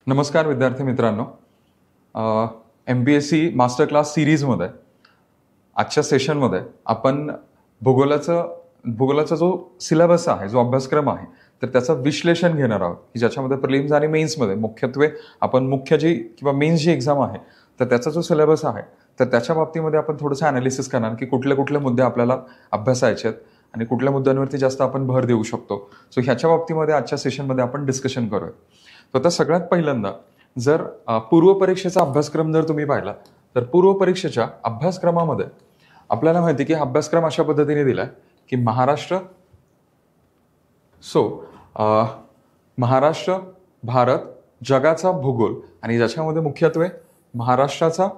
नमस्कार विद्यार्थी मित्रांनो. MPSC मास्टर क्लास सिरीजमध्ये आजच्या सेशनमध्ये आपण भूगोलाचा जो सिलेबस आहे, जो अभ्यासक्रम आहे, तर त्याचं विश्लेषण घेणार आहोत की ज्याच्यामध्ये प्रिलिम्स आणि मेन्समध्ये मुख्यत्वे आपण किंवा मेन्स जी एक्झाम आहे तर त्याचा जो सिलेबस आहे तर त्याच्या बाबतीमध्ये आपण थोडंसं ॲनालिसिस करणार की कुठले कुठले मुद्दे आपल्याला अभ्यासायचे आहेत आणि कुठल्या मुद्द्यांवरती जास्त आपण भर देऊ शकतो. सो ह्याच्या बाबतीमध्ये आजच्या सेशनमध्ये आपण डिस्कशन करूया. तर आता सगळ्यात पहिल्यांदा जर पूर्वपरीक्षेचा अभ्यासक्रम जर तुम्ही पाहिला तर पूर्वपरीक्षेच्या अभ्यासक्रमामध्ये आपल्याला माहिती की हा अभ्यासक्रम अशा पद्धतीने दिलाय की महाराष्ट्र, भारत, जगाचा भूगोल आणि ज्याच्यामध्ये मुख्यत्वे महाराष्ट्राचा,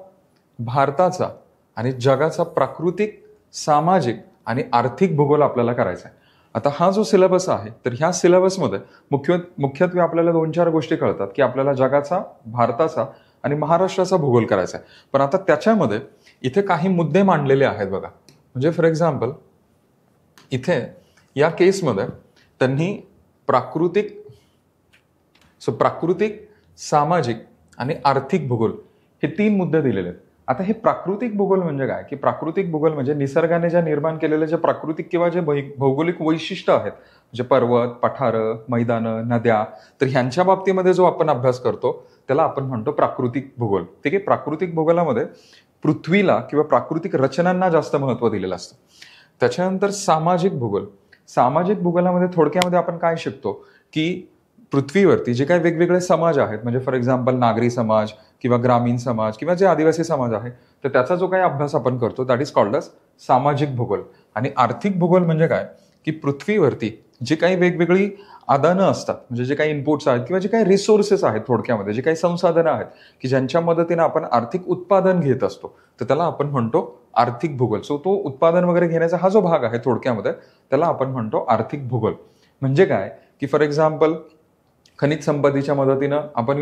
भारताचा आणि जगाचा प्राकृतिक, सामाजिक आणि आर्थिक भूगोल आपल्याला करायचा आहे. आता हा जो सिलेबस आहे तर ह्या सिलेबसमध्ये मुख्यत्वे आपल्याला 2-4 गोष्टी कळतात की आपल्याला जगाचा, भारताचा आणि महाराष्ट्राचा भूगोल करायचा आहे. पण आता त्याच्यामध्ये इथे काही मुद्दे मांडलेले आहेत बघा. म्हणजे फॉर एक्झाम्पल इथे या केसमध्ये त्यांनी प्राकृतिक, सामाजिक आणि आर्थिक भूगोल हे 3 मुद्दे दिलेले आहेत. आता हे प्राकृतिक भूगोल म्हणजे काय की प्राकृतिक भूगोल म्हणजे निसर्गाने ज्या निर्माण केलेले जे प्राकृतिक किंवा जे भौगोलिक वैशिष्ट्य आहेत, म्हणजे पर्वत, पठारं, मैदानं, नद्या, तर ह्यांच्या बाबतीमध्ये जो आपण अभ्यास करतो त्याला आपण म्हणतो प्राकृतिक भूगोल. ठीक आहे. प्राकृतिक भूगोलामध्ये पृथ्वीला किंवा प्राकृतिक रचनांना जास्त महत्त्व दिलेलं असतं. त्याच्यानंतर सामाजिक भूगोलामध्ये थोडक्यामध्ये आपण काय शिकतो की पृथ्वीवरती जे काही वेगवेगळे समाज आहेत, म्हणजे फॉर एक्झाम्पल नागरी समाज किंवा ग्रामीण समाज किंवा जे आदिवासी समाज आहे तर त्याचा जो काही अभ्यास आपण करतो दॅट इज कॉल्ड अस सामाजिक भूगोल. आणि आर्थिक भूगोल म्हणजे काय की पृथ्वीवरती जे काही वेगवेगळी आदानं असतात, म्हणजे जे काही इनपुट्स आहेत किंवा जे काही रिसोर्सेस आहेत, थोडक्यामध्ये जे काही संसाधनं आहेत की ज्यांच्या मदतीने आपण आर्थिक उत्पादन घेत असतो तर त्याला आपण म्हणतो आर्थिक भूगोल. सो तो उत्पादन वगैरे घेण्याचा हा जो भाग आहे थोडक्यामध्ये त्याला आपण म्हणतो आर्थिक भूगोल. म्हणजे काय की फॉर एक्झाम्पल खनिज संपत्तीच्या मदतीनं आपण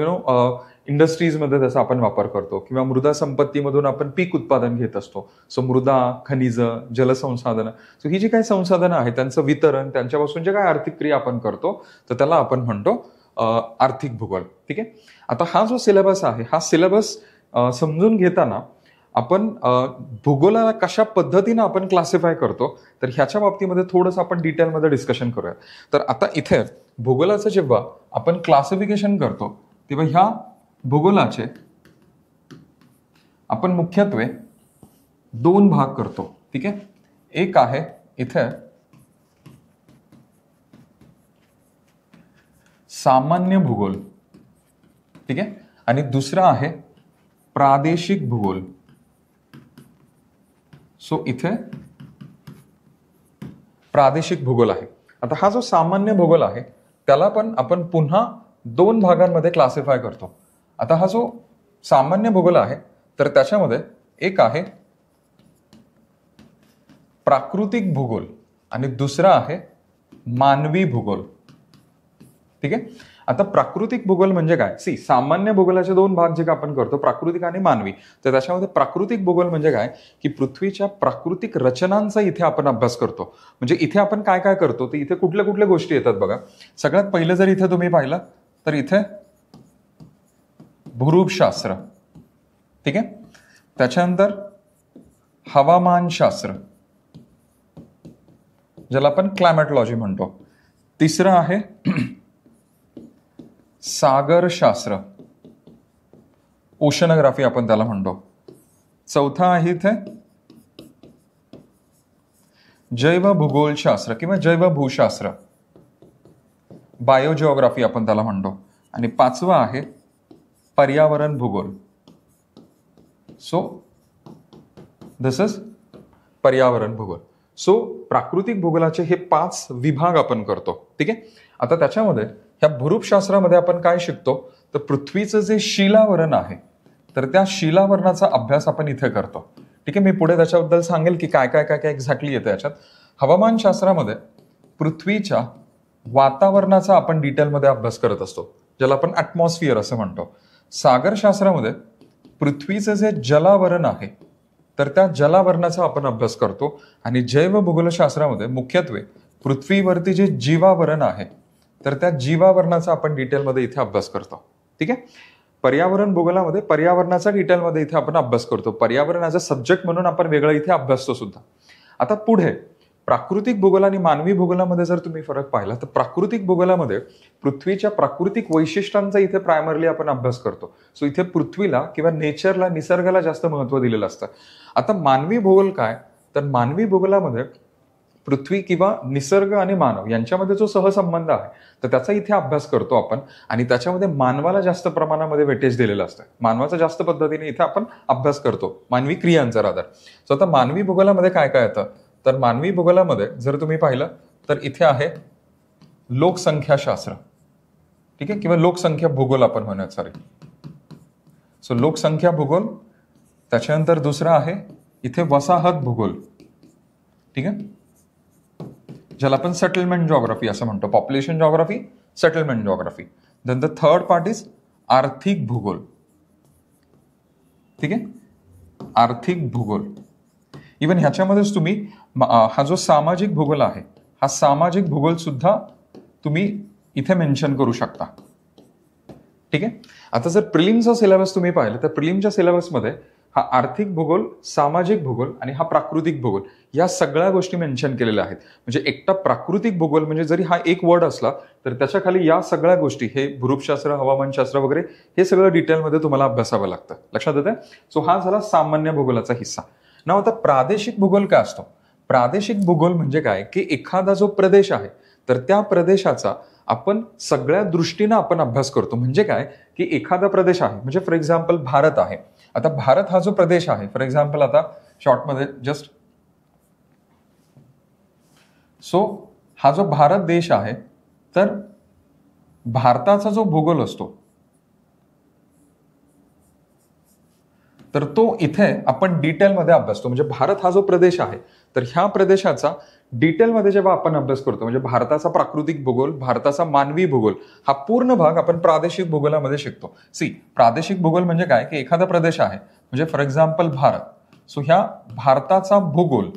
इंडस्ट्रीजमध्ये त्याचा आपण वापर करतो किंवा मृदा संपत्तीमधून आपण पीक उत्पादन घेत असतो. सो मृदा, खनिज, जलसंसाधनं, सो ही जी काही संसाधनं आहेत त्यांचं वितरण, त्यांच्यापासून जे काही आर्थिक क्रिया आपण करतो तर त्याला आपण म्हणतो आर्थिक भूगोल. ठीक आहे. आता हा जो सिलेबस आहे हा सिलेबस समजून घेताना आपण भूगोलाला कशा पद्धतीनं आपण क्लासिफाय करतो तर ह्याच्या बाबतीमध्ये थोडंसं आपण डिटेलमध्ये डिस्कशन करूया. तर आता इथे भूगोलाचं जेव्हा आपण क्लासिफिकेशन करतो तेव्हा ह्या भूगोलाचे आपण मुख्यत्वे 2 भाग करतो. ठीक आहे. एक आहे इथे सामान्य भूगोल, ठीक आहे, आणि दुसरा आहे प्रादेशिक भूगोल. सो इथे प्रादेशिक भूगोल आहे. आता हा जो सामान्य भूगोल आहे त्याला पण आपण पुन्हा 2 भागांमध्ये क्लासिफाय करतो. आता हा जो सामान्य भूगोल आहे तर त्याच्यामध्ये एक आहे प्राकृतिक भूगोल आणि दुसरा आहे मानवी भूगोल. ठीक आहे. आता प्राकृतिक भूगोल म्हणजे काय, सामान्य भूगोलाचे 2 भाग जे आपण करतो, प्राकृतिक आणि मानवी. तर त्याच्यामध्ये प्राकृतिक भूगोल म्हणजे काय की पृथ्वीच्या प्राकृतिक रचनांचा इथे आपण अभ्यास करतो. म्हणजे इथे आपण काय काय करतो तर इथे कुठल्या कुठल्या गोष्टी येतात बघा. सगळ्यात पहिलं जर इथे तुम्ही पाहिलं तर इथे भूरूपशास्त्र, ठीक आहे, त्याच्यानंतर हवामानशास्त्र ज्याला आपण क्लायमेटॉलॉजी म्हणतो. तिसरं आहे सागरशास्त्र, ओशनोग्राफी आपण त्याला म्हणतो. चौथा आहे इथे जैवभूगोलशास्त्र किंवा जैवभूशास्त्र, बायोजिओग्राफी आपण त्याला म्हणतो. आणि 5वं आहे पर्यावरण भूगोल. सो दिस इज पर्यावरण भूगोल. सो प्राकृतिक भूगोलाचे हे 5 विभाग आपण करतो. ठीक आहे. आता त्याच्यामध्ये ह्या भूरूपशास्त्रामध्ये आपण काय शिकतो तर पृथ्वीचं जे शिलावरण आहे तर त्या शिलावरणाचा अभ्यास आपण इथे करतो. ठीक आहे. मी पुढे त्याच्याबद्दल सांगेल की काय काय काय काय एक्झॅक्टली येतं याच्यात. हवामानशास्त्रामध्ये पृथ्वीच्या वातावरणाचा आपण डिटेलमध्ये अभ्यास करत असतो ज्याला आपण ॲटमॉस्फिअर असं म्हणतो. सागरशास्त्रामध्ये पृथ्वीचं जे जलावरण आहे तर त्या जलावरणाचा आपण अभ्यास करतो. आणि जैवभूगोलशास्त्रामध्ये मुख्यत्वे पृथ्वीवरती जे जीवावरण आहे तर त्या जीवावरणाचा आपण डिटेलमध्ये इथे अभ्यास करतो. ठीक आहे. पर्यावरण भूगोलामध्ये पर्यावरणाचा डिटेलमध्ये इथे आपण अभ्यास करतो. पर्यावरण ॲज अ सब्जेक्ट म्हणून आपण वेगळं इथे अभ्यासतो सुद्धा. आता पुढे प्राकृतिक भूगोल आणि मानवी भूगोलामध्ये जर तुम्ही फरक पाहिला तर प्राकृतिक भूगोलामध्ये पृथ्वीच्या प्राकृतिक वैशिष्ट्यांचा इथे प्रायमरली आपण अभ्यास करतो. सो इथे पृथ्वीला किंवा नेचरला, निसर्गाला जास्त महत्त्व दिलेलं असतं. आता मानवी भूगोल काय, तर मानवी भूगोलामध्ये पृथ्वी किंवा निसर्ग आणि मानव यांच्यामध्ये जो सहसंबंध आहे तर त्याचा इथे अभ्यास करतो आपण, आणि त्याच्यामध्ये मानवाला जास्त प्रमाणामध्ये वेटेज दिलेलं असतं. मानवाचा जास्त पद्धतीने इथे आपण अभ्यास करतो, मानवी क्रियांचा रादर. सो आता मानवी भूगोलामध्ये काय काय येतं, तर मानवी भूगोलामध्ये जर तुम्ही पाहिलं तर इथे आहे लोकसंख्याशास्त्र, ठीक आहे, किंवा लोकसंख्या भूगोल आपण म्हणूयात, सॉरी. सो लोकसंख्या भूगोल. त्याच्यानंतर दुसरं आहे इथे वसाहत भूगोल, ठीक आहे, ज्याला आपण सेटलमेंट जॉग्राफी असं म्हणतो. Population geography, settlement geography. Then the third part is आर्थिक भूगोल, ठीक आहे, आर्थिक भूगोल. इव्हन ह्याच्यामध्येच तुम्ही हा जो सामाजिक भूगोल आहे, हा सामाजिक भूगोल सुद्धा तुम्ही इथे मेन्शन करू शकता, ठीक आहे. आता जर प्रिलिमचा सिलेबस तुम्ही पाहिलं तर प्रिलिमच्या सिलेबसमध्ये हा आर्थिक भूगोल, सामाजिक भूगोल आणि हा प्राकृतिक भूगोल या सगळ्या गोष्टी मेन्शन केलेल्या आहेत. म्हणजे एकटा प्राकृतिक भूगोल म्हणजे जरी हा एक वर्ड असला तर त्याच्या खाली या सगळ्या गोष्टी, हे भूरूपशास्त्र, हवामानशास्त्र वगैरे हे सगळं डिटेलमध्ये तुम्हाला अभ्यासावं लागतं. लक्षात येतं. सो हा झाला सामान्य भूगोलाचा हिस्सा. ना आता प्रादेशिक भूगोल काय असतो. प्रादेशिक भूगोल म्हणजे काय की एखादा जो प्रदेश आहे तर त्या प्रदेशाचा आपण सगळ्या दृष्टीनं आपण अभ्यास करतो. म्हणजे काय की एखादा प्रदेश आहे, म्हणजे फॉर एक्झाम्पल भारत आहे. आता भारत हा जो प्रदेश आहे, फॉर एक्झाम्पल आता शॉर्टमध्ये जस्ट, सो हा जो भारत देश आहे तर भारताचा जो भूगोल असतो तर तो इथे आपण डिटेलमध्ये अभ्यासतो. म्हणजे भारत हा जो प्रदेश आहे तर ह्या प्रदेशाचा डिटेलमध्ये जेव्हा आपण अभ्यास करतो, म्हणजे भारताचा प्राकृतिक भूगोल, भारताचा मानवी भूगोल, हा पूर्ण भाग आपण प्रादेशिक भूगोलामध्ये शिकतो. प्रादेशिक भूगोल म्हणजे काय की एखादा प्रदेश आहे, म्हणजे फॉर एक्झाम्पल भारत. सो ह्या भारताचा भूगोल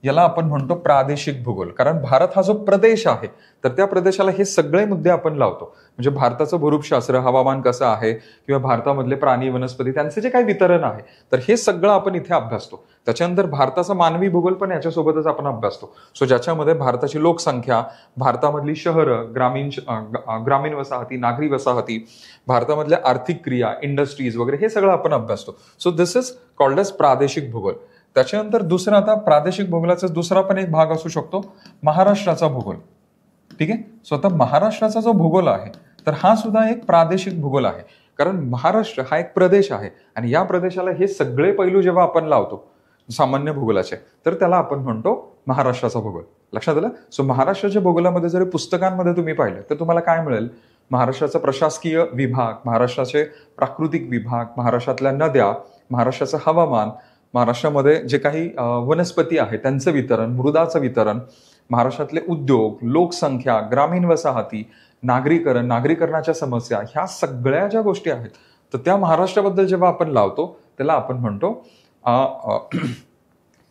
याला आपण म्हणतो प्रादेशिक भूगोल. कारण भारत हा जो प्रदेश आहे तर त्या प्रदेशाला हे सगळे मुद्दे आपण लावतो. म्हणजे भारताचं भूरूपशास्त्र, हवामान कसं आहे, किंवा भारतामधले प्राणी, वनस्पती, त्यांचे जे काही वितरण आहे तर हे सगळं आपण इथे अभ्यासतो. त्याच्यानंतर भारताचा मानवी भूगोल पण याच्यासोबतच आपण अभ्यासतो. सो ज्याच्यामध्ये भारताची लोकसंख्या, भारतामधली शहरं, ग्रामीण वसाहती, नागरी वसाहती, भारतामधल्या आर्थिक क्रिया, इंडस्ट्रीज वगैरे हे सगळं आपण अभ्यासतो. So this is called as प्रादेशिक भूगोल. त्याच्यानंतर दुसरा, आता प्रादेशिक भूगोलाचा दुसरा पण एक भाग असू शकतो महाराष्ट्राचा भूगोल, ठीक आहे. सो आता महाराष्ट्राचा जो भूगोल आहे तर हा सुद्धा एक प्रादेशिक भूगोल आहे. कारण महाराष्ट्र हा एक प्रदेश आहे आणि या प्रदेशाला हे सगळे पैलू जेव्हा आपण लावतो सामान्य भूगोलाचे तर त्याला आपण म्हणतो महाराष्ट्राचा भूगोल. लक्षात आलं. सो महाराष्ट्राच्या भूगोलामध्ये जर पुस्तकांमध्ये तुम्ही पाहिलं तर तुम्हाला काय मिळेल, महाराष्ट्राचा प्रशासकीय विभाग, महाराष्ट्राचे प्राकृतिक विभाग, महाराष्ट्रातल्या नद्या, महाराष्ट्राचं हवामान, महाराष्ट्रामध्ये जे काही वनस्पती आहे त्यांचं वितरण, मृदाचं वितरण, महाराष्ट्रातले उद्योग, लोकसंख्या, ग्रामीण वसाहती, नागरीकरणाच्या समस्या, ह्या सगळ्या ज्या गोष्टी आहेत तर त्या महाराष्ट्राबद्दल जेव्हा आपण लावतो त्याला आपण म्हणतो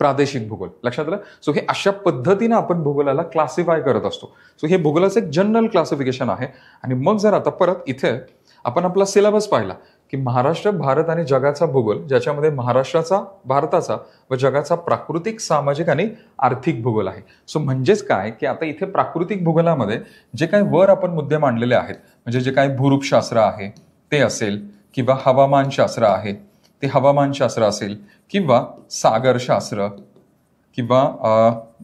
प्रादेशिक भूगोल. लक्षात आलं. सो हे अशा पद्धतीने आपण भूगोलाला क्लासिफाय करत असतो. सो हे भूगोलाचं एक जनरल क्लासिफिकेशन आहे. आणि मग जर आता परत इथे आपण आपला सिलेबस पाहिला की महाराष्ट्र, भारत आणि जगाचा भूगोल, ज्याच्यामध्ये महाराष्ट्राचा, भारताचा व जगाचा प्राकृतिक, सामाजिक आणि आर्थिक भूगोल आहे. सो म्हणजेच काय की आता इथे प्राकृतिक भूगोलामध्ये जे काही वर आपण मुद्दे मांडलेले आहेत, म्हणजे जे काही भूरूपशास्त्र आहे ते असेल, किंवा हवामानशास्त्र आहे ते हवामानशास्त्र असेल, किंवा सागरशास्त्र, किंवा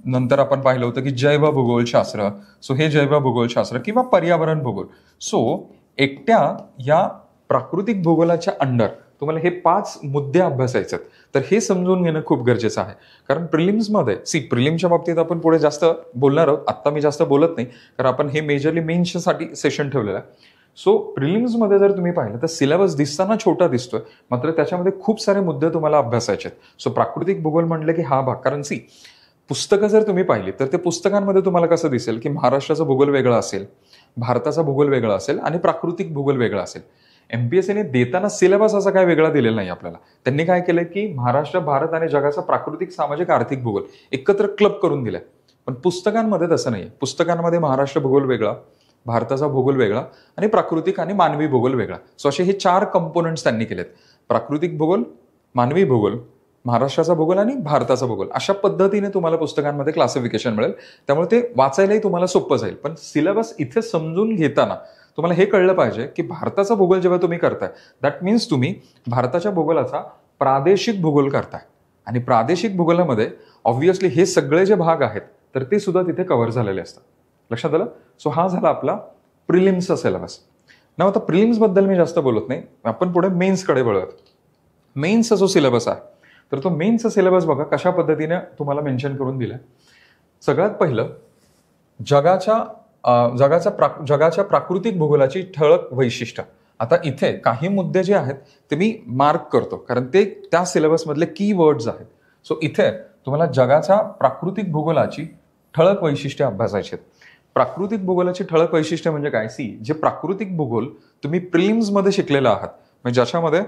नंतर आपण पाहिलं होतं की जैवभूगोलशास्त्र, सो हे जैवभूगोलशास्त्र, किंवा पर्यावरण भूगोल. सो एकट्या या प्राकृतिक भूगोलाच्या अंडर तुम्हाला हे 5 मुद्दे अभ्यासायचे आहेत. तर हे समजून घेणं खूप गरजेचं आहे. कारण प्रिलिम्समध्ये प्रिलिमच्या बाबतीत आपण पुढे जास्त बोलणार आहोत, आत्ता मी जास्त बोलत नाही कारण आपण हे मेजरली मेन्ससाठी सेशन ठेवलेलं आहे. सो प्रिलिम्समध्ये जर तुम्ही पाहिलं तर सिलेबस दिसताना छोटा दिसतोय, मात्र त्याच्यामध्ये खूप सारे मुद्दे तुम्हाला अभ्यासायचे आहेत. सो प्राकृतिक भूगोल म्हटलं की हा भाग, कारण पुस्तकं जर तुम्ही पाहिली तर ते पुस्तकांमध्ये तुम्हाला कसं दिसेल की महाराष्ट्राचा भूगोल वेगळा असेल, भारताचा भूगोल वेगळा असेल आणि प्राकृतिक भूगोल वेगळा असेल. एमपीएससीने देताना सिलेबस असा काय वेगळा दिलेला नाही आपल्याला. त्यांनी काय केलंय की महाराष्ट्र, भारत आणि जगाचा प्राकृतिक, सामाजिक, आर्थिक भूगोल एकत्र क्लब करून दिलाय. पण पुस्तकांमध्ये तसं नाहीये. पुस्तकांमध्ये महाराष्ट्र भूगोल वेगळा, भारताचा भूगोल वेगळा आणि प्राकृतिक आणि मानवी भूगोल वेगळा. सो असे हे 4 कंपोनंट्स त्यांनी केलेत. प्राकृतिक भूगोल, मानवी भूगोल, महाराष्ट्राचा भूगोल आणि भारताचा भूगोल. अशा पद्धतीने तुम्हाला पुस्तकांमध्ये क्लासिफिकेशन मिळेल. त्यामुळे ते वाचायलाही तुम्हाला सोपं जाईल. पण सिलेबस इथे समजून घेताना तुम्हाला हे कळलं पाहिजे की भारताचा भूगोल जेव्हा तुम्ही करताय, दॅट मीन्स तुम्ही भारताच्या भूगोलाचा प्रादेशिक भूगोल करताय. आणि प्रादेशिक भूगोलामध्ये ऑब्व्हियसली हे सगळे जे भाग आहेत तर ते सुद्धा तिथे कव्हर झालेले असतात. लक्षात आलं? सो हा झाला आपला प्रिलिम्सचा सिलेबस. ना आता प्रिलिम्सबद्दल मी जास्त बोलत नाही, आपण पुढे मेन्सकडे वळूयात. मेन्सचा जो सिलेबस आहे तर तो मेन्सचा सिलेबस बघा कशा पद्धतीने तुम्हाला मेन्शन करून दिलाय. सगळ्यात पहिलं जगाच्या प्राकृतिक भूगोलाची ठळक वैशिष्ट्य. आता इथे काही मुद्दे जे आहेत ते मी मार्क करतो कारण ते त्या सिलेबसमधले की वर्ड्स आहेत. सो इथे तुम्हाला जगाच्या प्राकृतिक भूगोलाची ठळक वैशिष्ट्ये अभ्यासायची आहेत. प्राकृतिक भूगोलाची ठळक वैशिष्ट्य म्हणजे काय? जे प्राकृतिक भूगोल तुम्ही प्रिलिम्समध्ये शिकलेला आहात, म्हणजे ज्याच्यामध्ये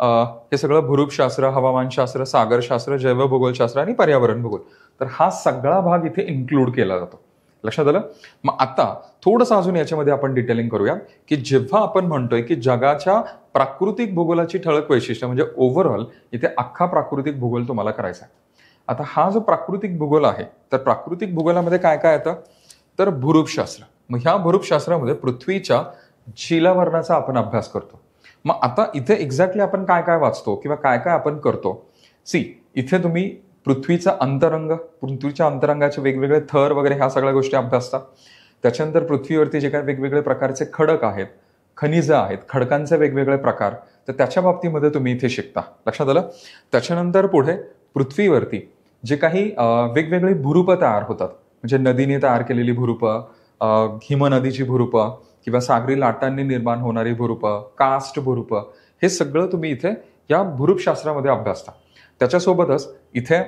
हे सगळं भूरूपशास्त्र, हवामानशास्त्र, सागरशास्त्र, जैवभूगोलशास्त्र आणि पर्यावरण भूगोल, तर हा सगळा भाग इथे इन्क्लूड केला जातो. लक्षात आलं? मग आता थोडंसं अजून याच्यामध्ये आपण डिटेलिंग करूया की जेव्हा आपण म्हणतोय की जगाच्या प्राकृतिक भूगोलाची ठळक वैशिष्ट्य म्हणजे ओव्हरऑल इथे अख्खा प्राकृतिक भूगोल तुम्हाला करायचा आहे. आता हा जो प्राकृतिक भूगोल आहे तर प्राकृतिक भूगोलामध्ये काय काय येतं तर भूरूपशास्त्र. मग ह्या भूरूपशास्त्रामध्ये पृथ्वीच्या शिलावरणाचा आपण अभ्यास करतो. मग आता इथे एक्झॅक्टली आपण काय काय वाचतो किंवा काय काय आपण करतो. इथे तुम्ही पृथ्वीचा अंतरंग, पृथ्वीच्या अंतरंगाचे वेगवेगळे थर वगैरे ह्या सगळ्या गोष्टी अभ्यासता. त्याच्यानंतर पृथ्वीवरती जे काही वेगवेगळे प्रकारचे खडक आहेत, खनिजं आहेत, खडकांचे वेगवेगळे प्रकार, तर त्याच्या बाबतीमध्ये तुम्ही इथे शिकता. लक्षात आलं? त्याच्यानंतर पुढे पृथ्वीवरती जे काही वेगवेगळी भूरूपं तयार होतात, म्हणजे नदीने तयार केलेली भूरूपं, हिमनदीची भूरूपं किंवा सागरी लाटांनी निर्माण होणारी भूरूपं, कास्ट भूरूपं, हे सगळं तुम्ही इथे या भूरूपशास्त्रामध्ये अभ्यासता. त्याच्यासोबतच इथे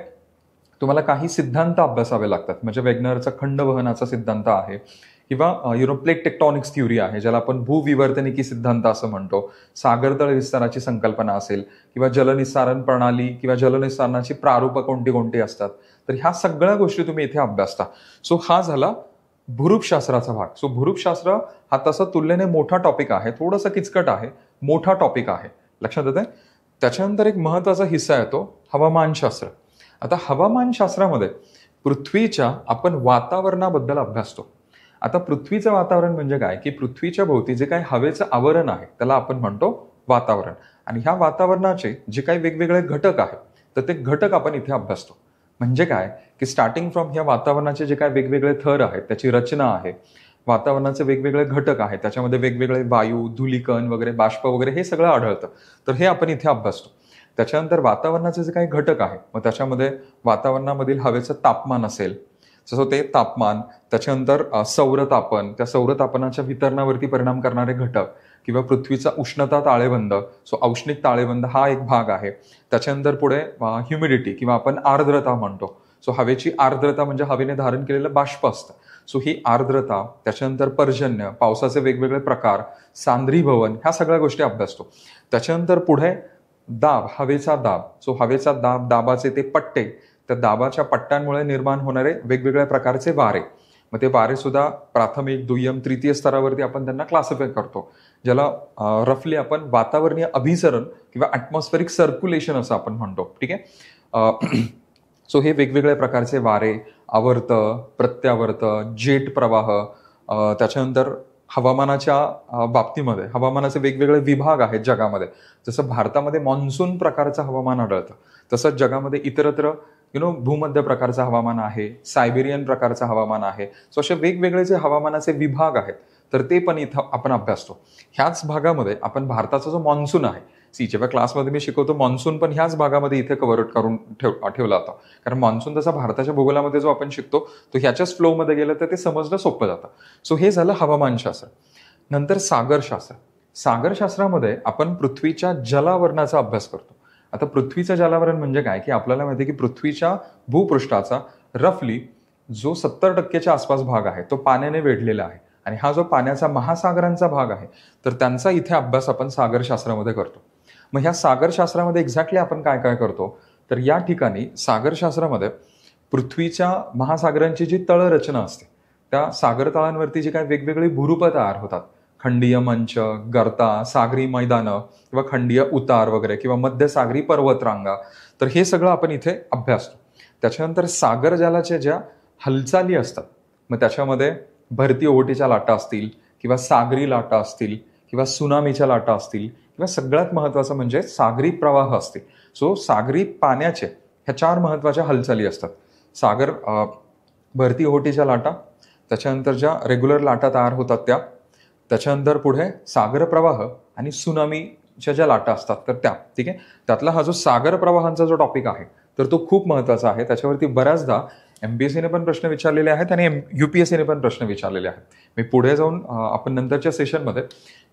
तुम्हाला काही सिद्धांत अभ्यासावे लागतात. म्हणजे वेगनरचा खंडवहनाचा सिद्धांत आहे किंवा प्लेट टेक्टॉनिक्स थ्योरी आहे, ज्याला आपण भूविवर्तनिकी सिद्धांत असं म्हणतो. सागरतळ विस्ताराची संकल्पना असेल किंवा जलनिस्सारण प्रणाली किंवा जलनिस्सारणाची प्रारूपं कोणती कोणती असतात, तर ह्या सगळ्या गोष्टी तुम्ही इथे अभ्यासता. सो हा झाला भूरूपशास्त्राचा भाग. सो भूरूपशास्त्र हा तसा तुलनेने मोठा टॉपिक आहे, थोडासा किचकट आहे, मोठा टॉपिक आहे. लक्षात येते? त्याच्यानंतर एक महत्वाचा हिस्सा येतो हवामानशास्त्र. आता हवामानशास्त्रामध्ये पृथ्वीच्या आपण वातावरणाबद्दल अभ्यासतो. आता पृथ्वीचं वातावरण म्हणजे काय की पृथ्वीच्या भोवती जे काही हवेचं आवरण आहे त्याला आपण म्हणतो वातावरण. आणि ह्या वातावरणाचे जे काही वेगवेगळे घटक आहेत तर ते घटक आपण इथे अभ्यासतो. म्हणजे काय की स्टार्टिंग फ्रॉम ह्या वातावरणाचे जे काही वेगवेगळे थर आहेत, त्याची रचना आहे, वातावरणाचे वेगवेगळे घटक आहेत, त्याच्यामध्ये वेगवेगळे वायू, धुलीकण वगैरे, बाष्प वगैरे हे सगळं आढळतं. तर हे आपण इथे अभ्यासतो. त्याच्यानंतर वातावरणाचे जे काही घटक आहेत मग त्याच्यामध्ये वातावरणामधील हवेचं तापमान असेल, जसं ते तापमान, त्याच्यानंतर सौरतापन, त्या सौरतापनाच्या वितरणावरती परिणाम करणारे घटक किंवा पृथ्वीचा उष्णता ताळेबंद, सो औष्णिक ताळेबंद हा एक भाग आहे. त्याच्यानंतर पुढे ह्युमिडिटी किंवा आपण आर्द्रता म्हणतो. सो हवेची आर्द्रता म्हणजे हवेने धारण केलेलं बाष्प असतं. सो ही आर्द्रता, त्याच्यानंतर पर्जन्य, पावसाचे वेगवेगळे प्रकार, सांद्रीभवन, ह्या सगळ्या गोष्टी अभ्यासतो. त्याच्यानंतर पुढे दाब, हवेचा दाब. सो हवेचा दाब, दाबाचे ते पट्टे, त्या दाबाच्या पट्ट्यांमुळे निर्माण होणारे वेगवेगळ्या प्रकारचे वारे. मग ते वारे सुद्धा प्राथमिक, दुय्यम, तृतीय स्तरावरती आपण त्यांना क्लासिफाय करतो, ज्याला रफली आपण वातावरणीय अभिसरण किंवा ॲटमॉस्फेरिक सर्क्युलेशन असं आपण म्हणतो. ठीक आहे? सो हे वेगवेगळ्या प्रकारचे वारे, आवर्त, प्रत्यावर्त, जेट प्रवाह, त्याच्यानंतर हवामानाच्या बाबतीमध्ये हवामानाचे वेगवेगळे विभाग आहेत जगामध्ये. जसं भारतामध्ये मॉन्सून प्रकारचं हवामान आढळतं, तसंच जगामध्ये इतरत्र भूमध्य प्रकारचं हवामान आहे, सायबेरियन प्रकारचं हवामान आहे. सो असे वेगवेगळे जे हवामानाचे विभाग आहेत तर ते पण इथं आपण अभ्यासतो. ह्याच भागामध्ये आपण भारताचा जो मॉन्सून आहे, जेव्हा क्लासमध्ये मी शिकवतो मॉन्सून पण ह्याच भागामध्ये इथे कव्हर करून ठेवला होता. कारण मॉन्सून तसा भारताच्या भूगोलामध्ये जो आपण शिकतो तो ह्याच्याच फ्लोमध्ये गेलं तर ते समजणं सोपं जातं. सो हे झालं हवामानशास्त्र. नंतर सागरशास्त्र. सागरशास्त्रामध्ये आपण पृथ्वीच्या जलावरणाचा अभ्यास करतो. आता पृथ्वीचं जलावरण म्हणजे काय की आपल्याला माहिती आहे की पृथ्वीच्या भूपृष्ठाचा रफली जो 70% आसपास भाग आहे तो पाण्याने वेढलेला आहे. आणि हा जो पाण्याचा महासागरांचा भाग आहे तर त्यांचा इथे अभ्यास आपण सागरशास्त्रामध्ये करतो. मग ह्या सागरशास्त्रामध्ये एक्झॅक्टली आपण काय काय करतो तर या ठिकाणी सागरशास्त्रामध्ये पृथ्वीच्या महासागरांची जी तळरचना असते त्या सागर तळांवरती जे काही वेगवेगळी भूरूपं तयार होतात, खंडीय मंच, गर्ता, सागरी मैदानं किंवा खंडीय उतार वगैरे किंवा मध्यसागरी पर्वतरांगा, तर हे सगळं आपण इथे अभ्यासतो. त्याच्यानंतर सागर जलाच्या ज्या हालचाली असतात, मग त्याच्यामध्ये भरती ओहोटीच्या लाटा असतील किंवा सागरी लाटा असतील किंवा सुनामीच्या लाटा असतील किंवा सगळ्यात महत्त्वाचं म्हणजे सागरी प्रवाह असतील. सो सागरी पाण्याचे ह्या 4 महत्त्वाच्या हालचाली असतात. सागर भरती ओहोटीच्या लाटा, त्याच्यानंतर ज्या रेग्युलर लाटा तयार होतात त्या, त्याच्यानंतर पुढे सागर प्रवाह आणि सुनामीच्या ज्या लाटा असतात तर त्या. ठीक आहे, त्यातला हा जो सागर प्रवाहांचा जो टॉपिक आहे तर तो खूप महत्त्वाचा आहे. त्याच्यावरती बऱ्याचदा MPSCने पण प्रश्न विचारलेले आहेत आणि UPSCने पण प्रश्न विचारलेले आहेत. मी पुढे जाऊन आपण नंतरच्या सेशनमध्ये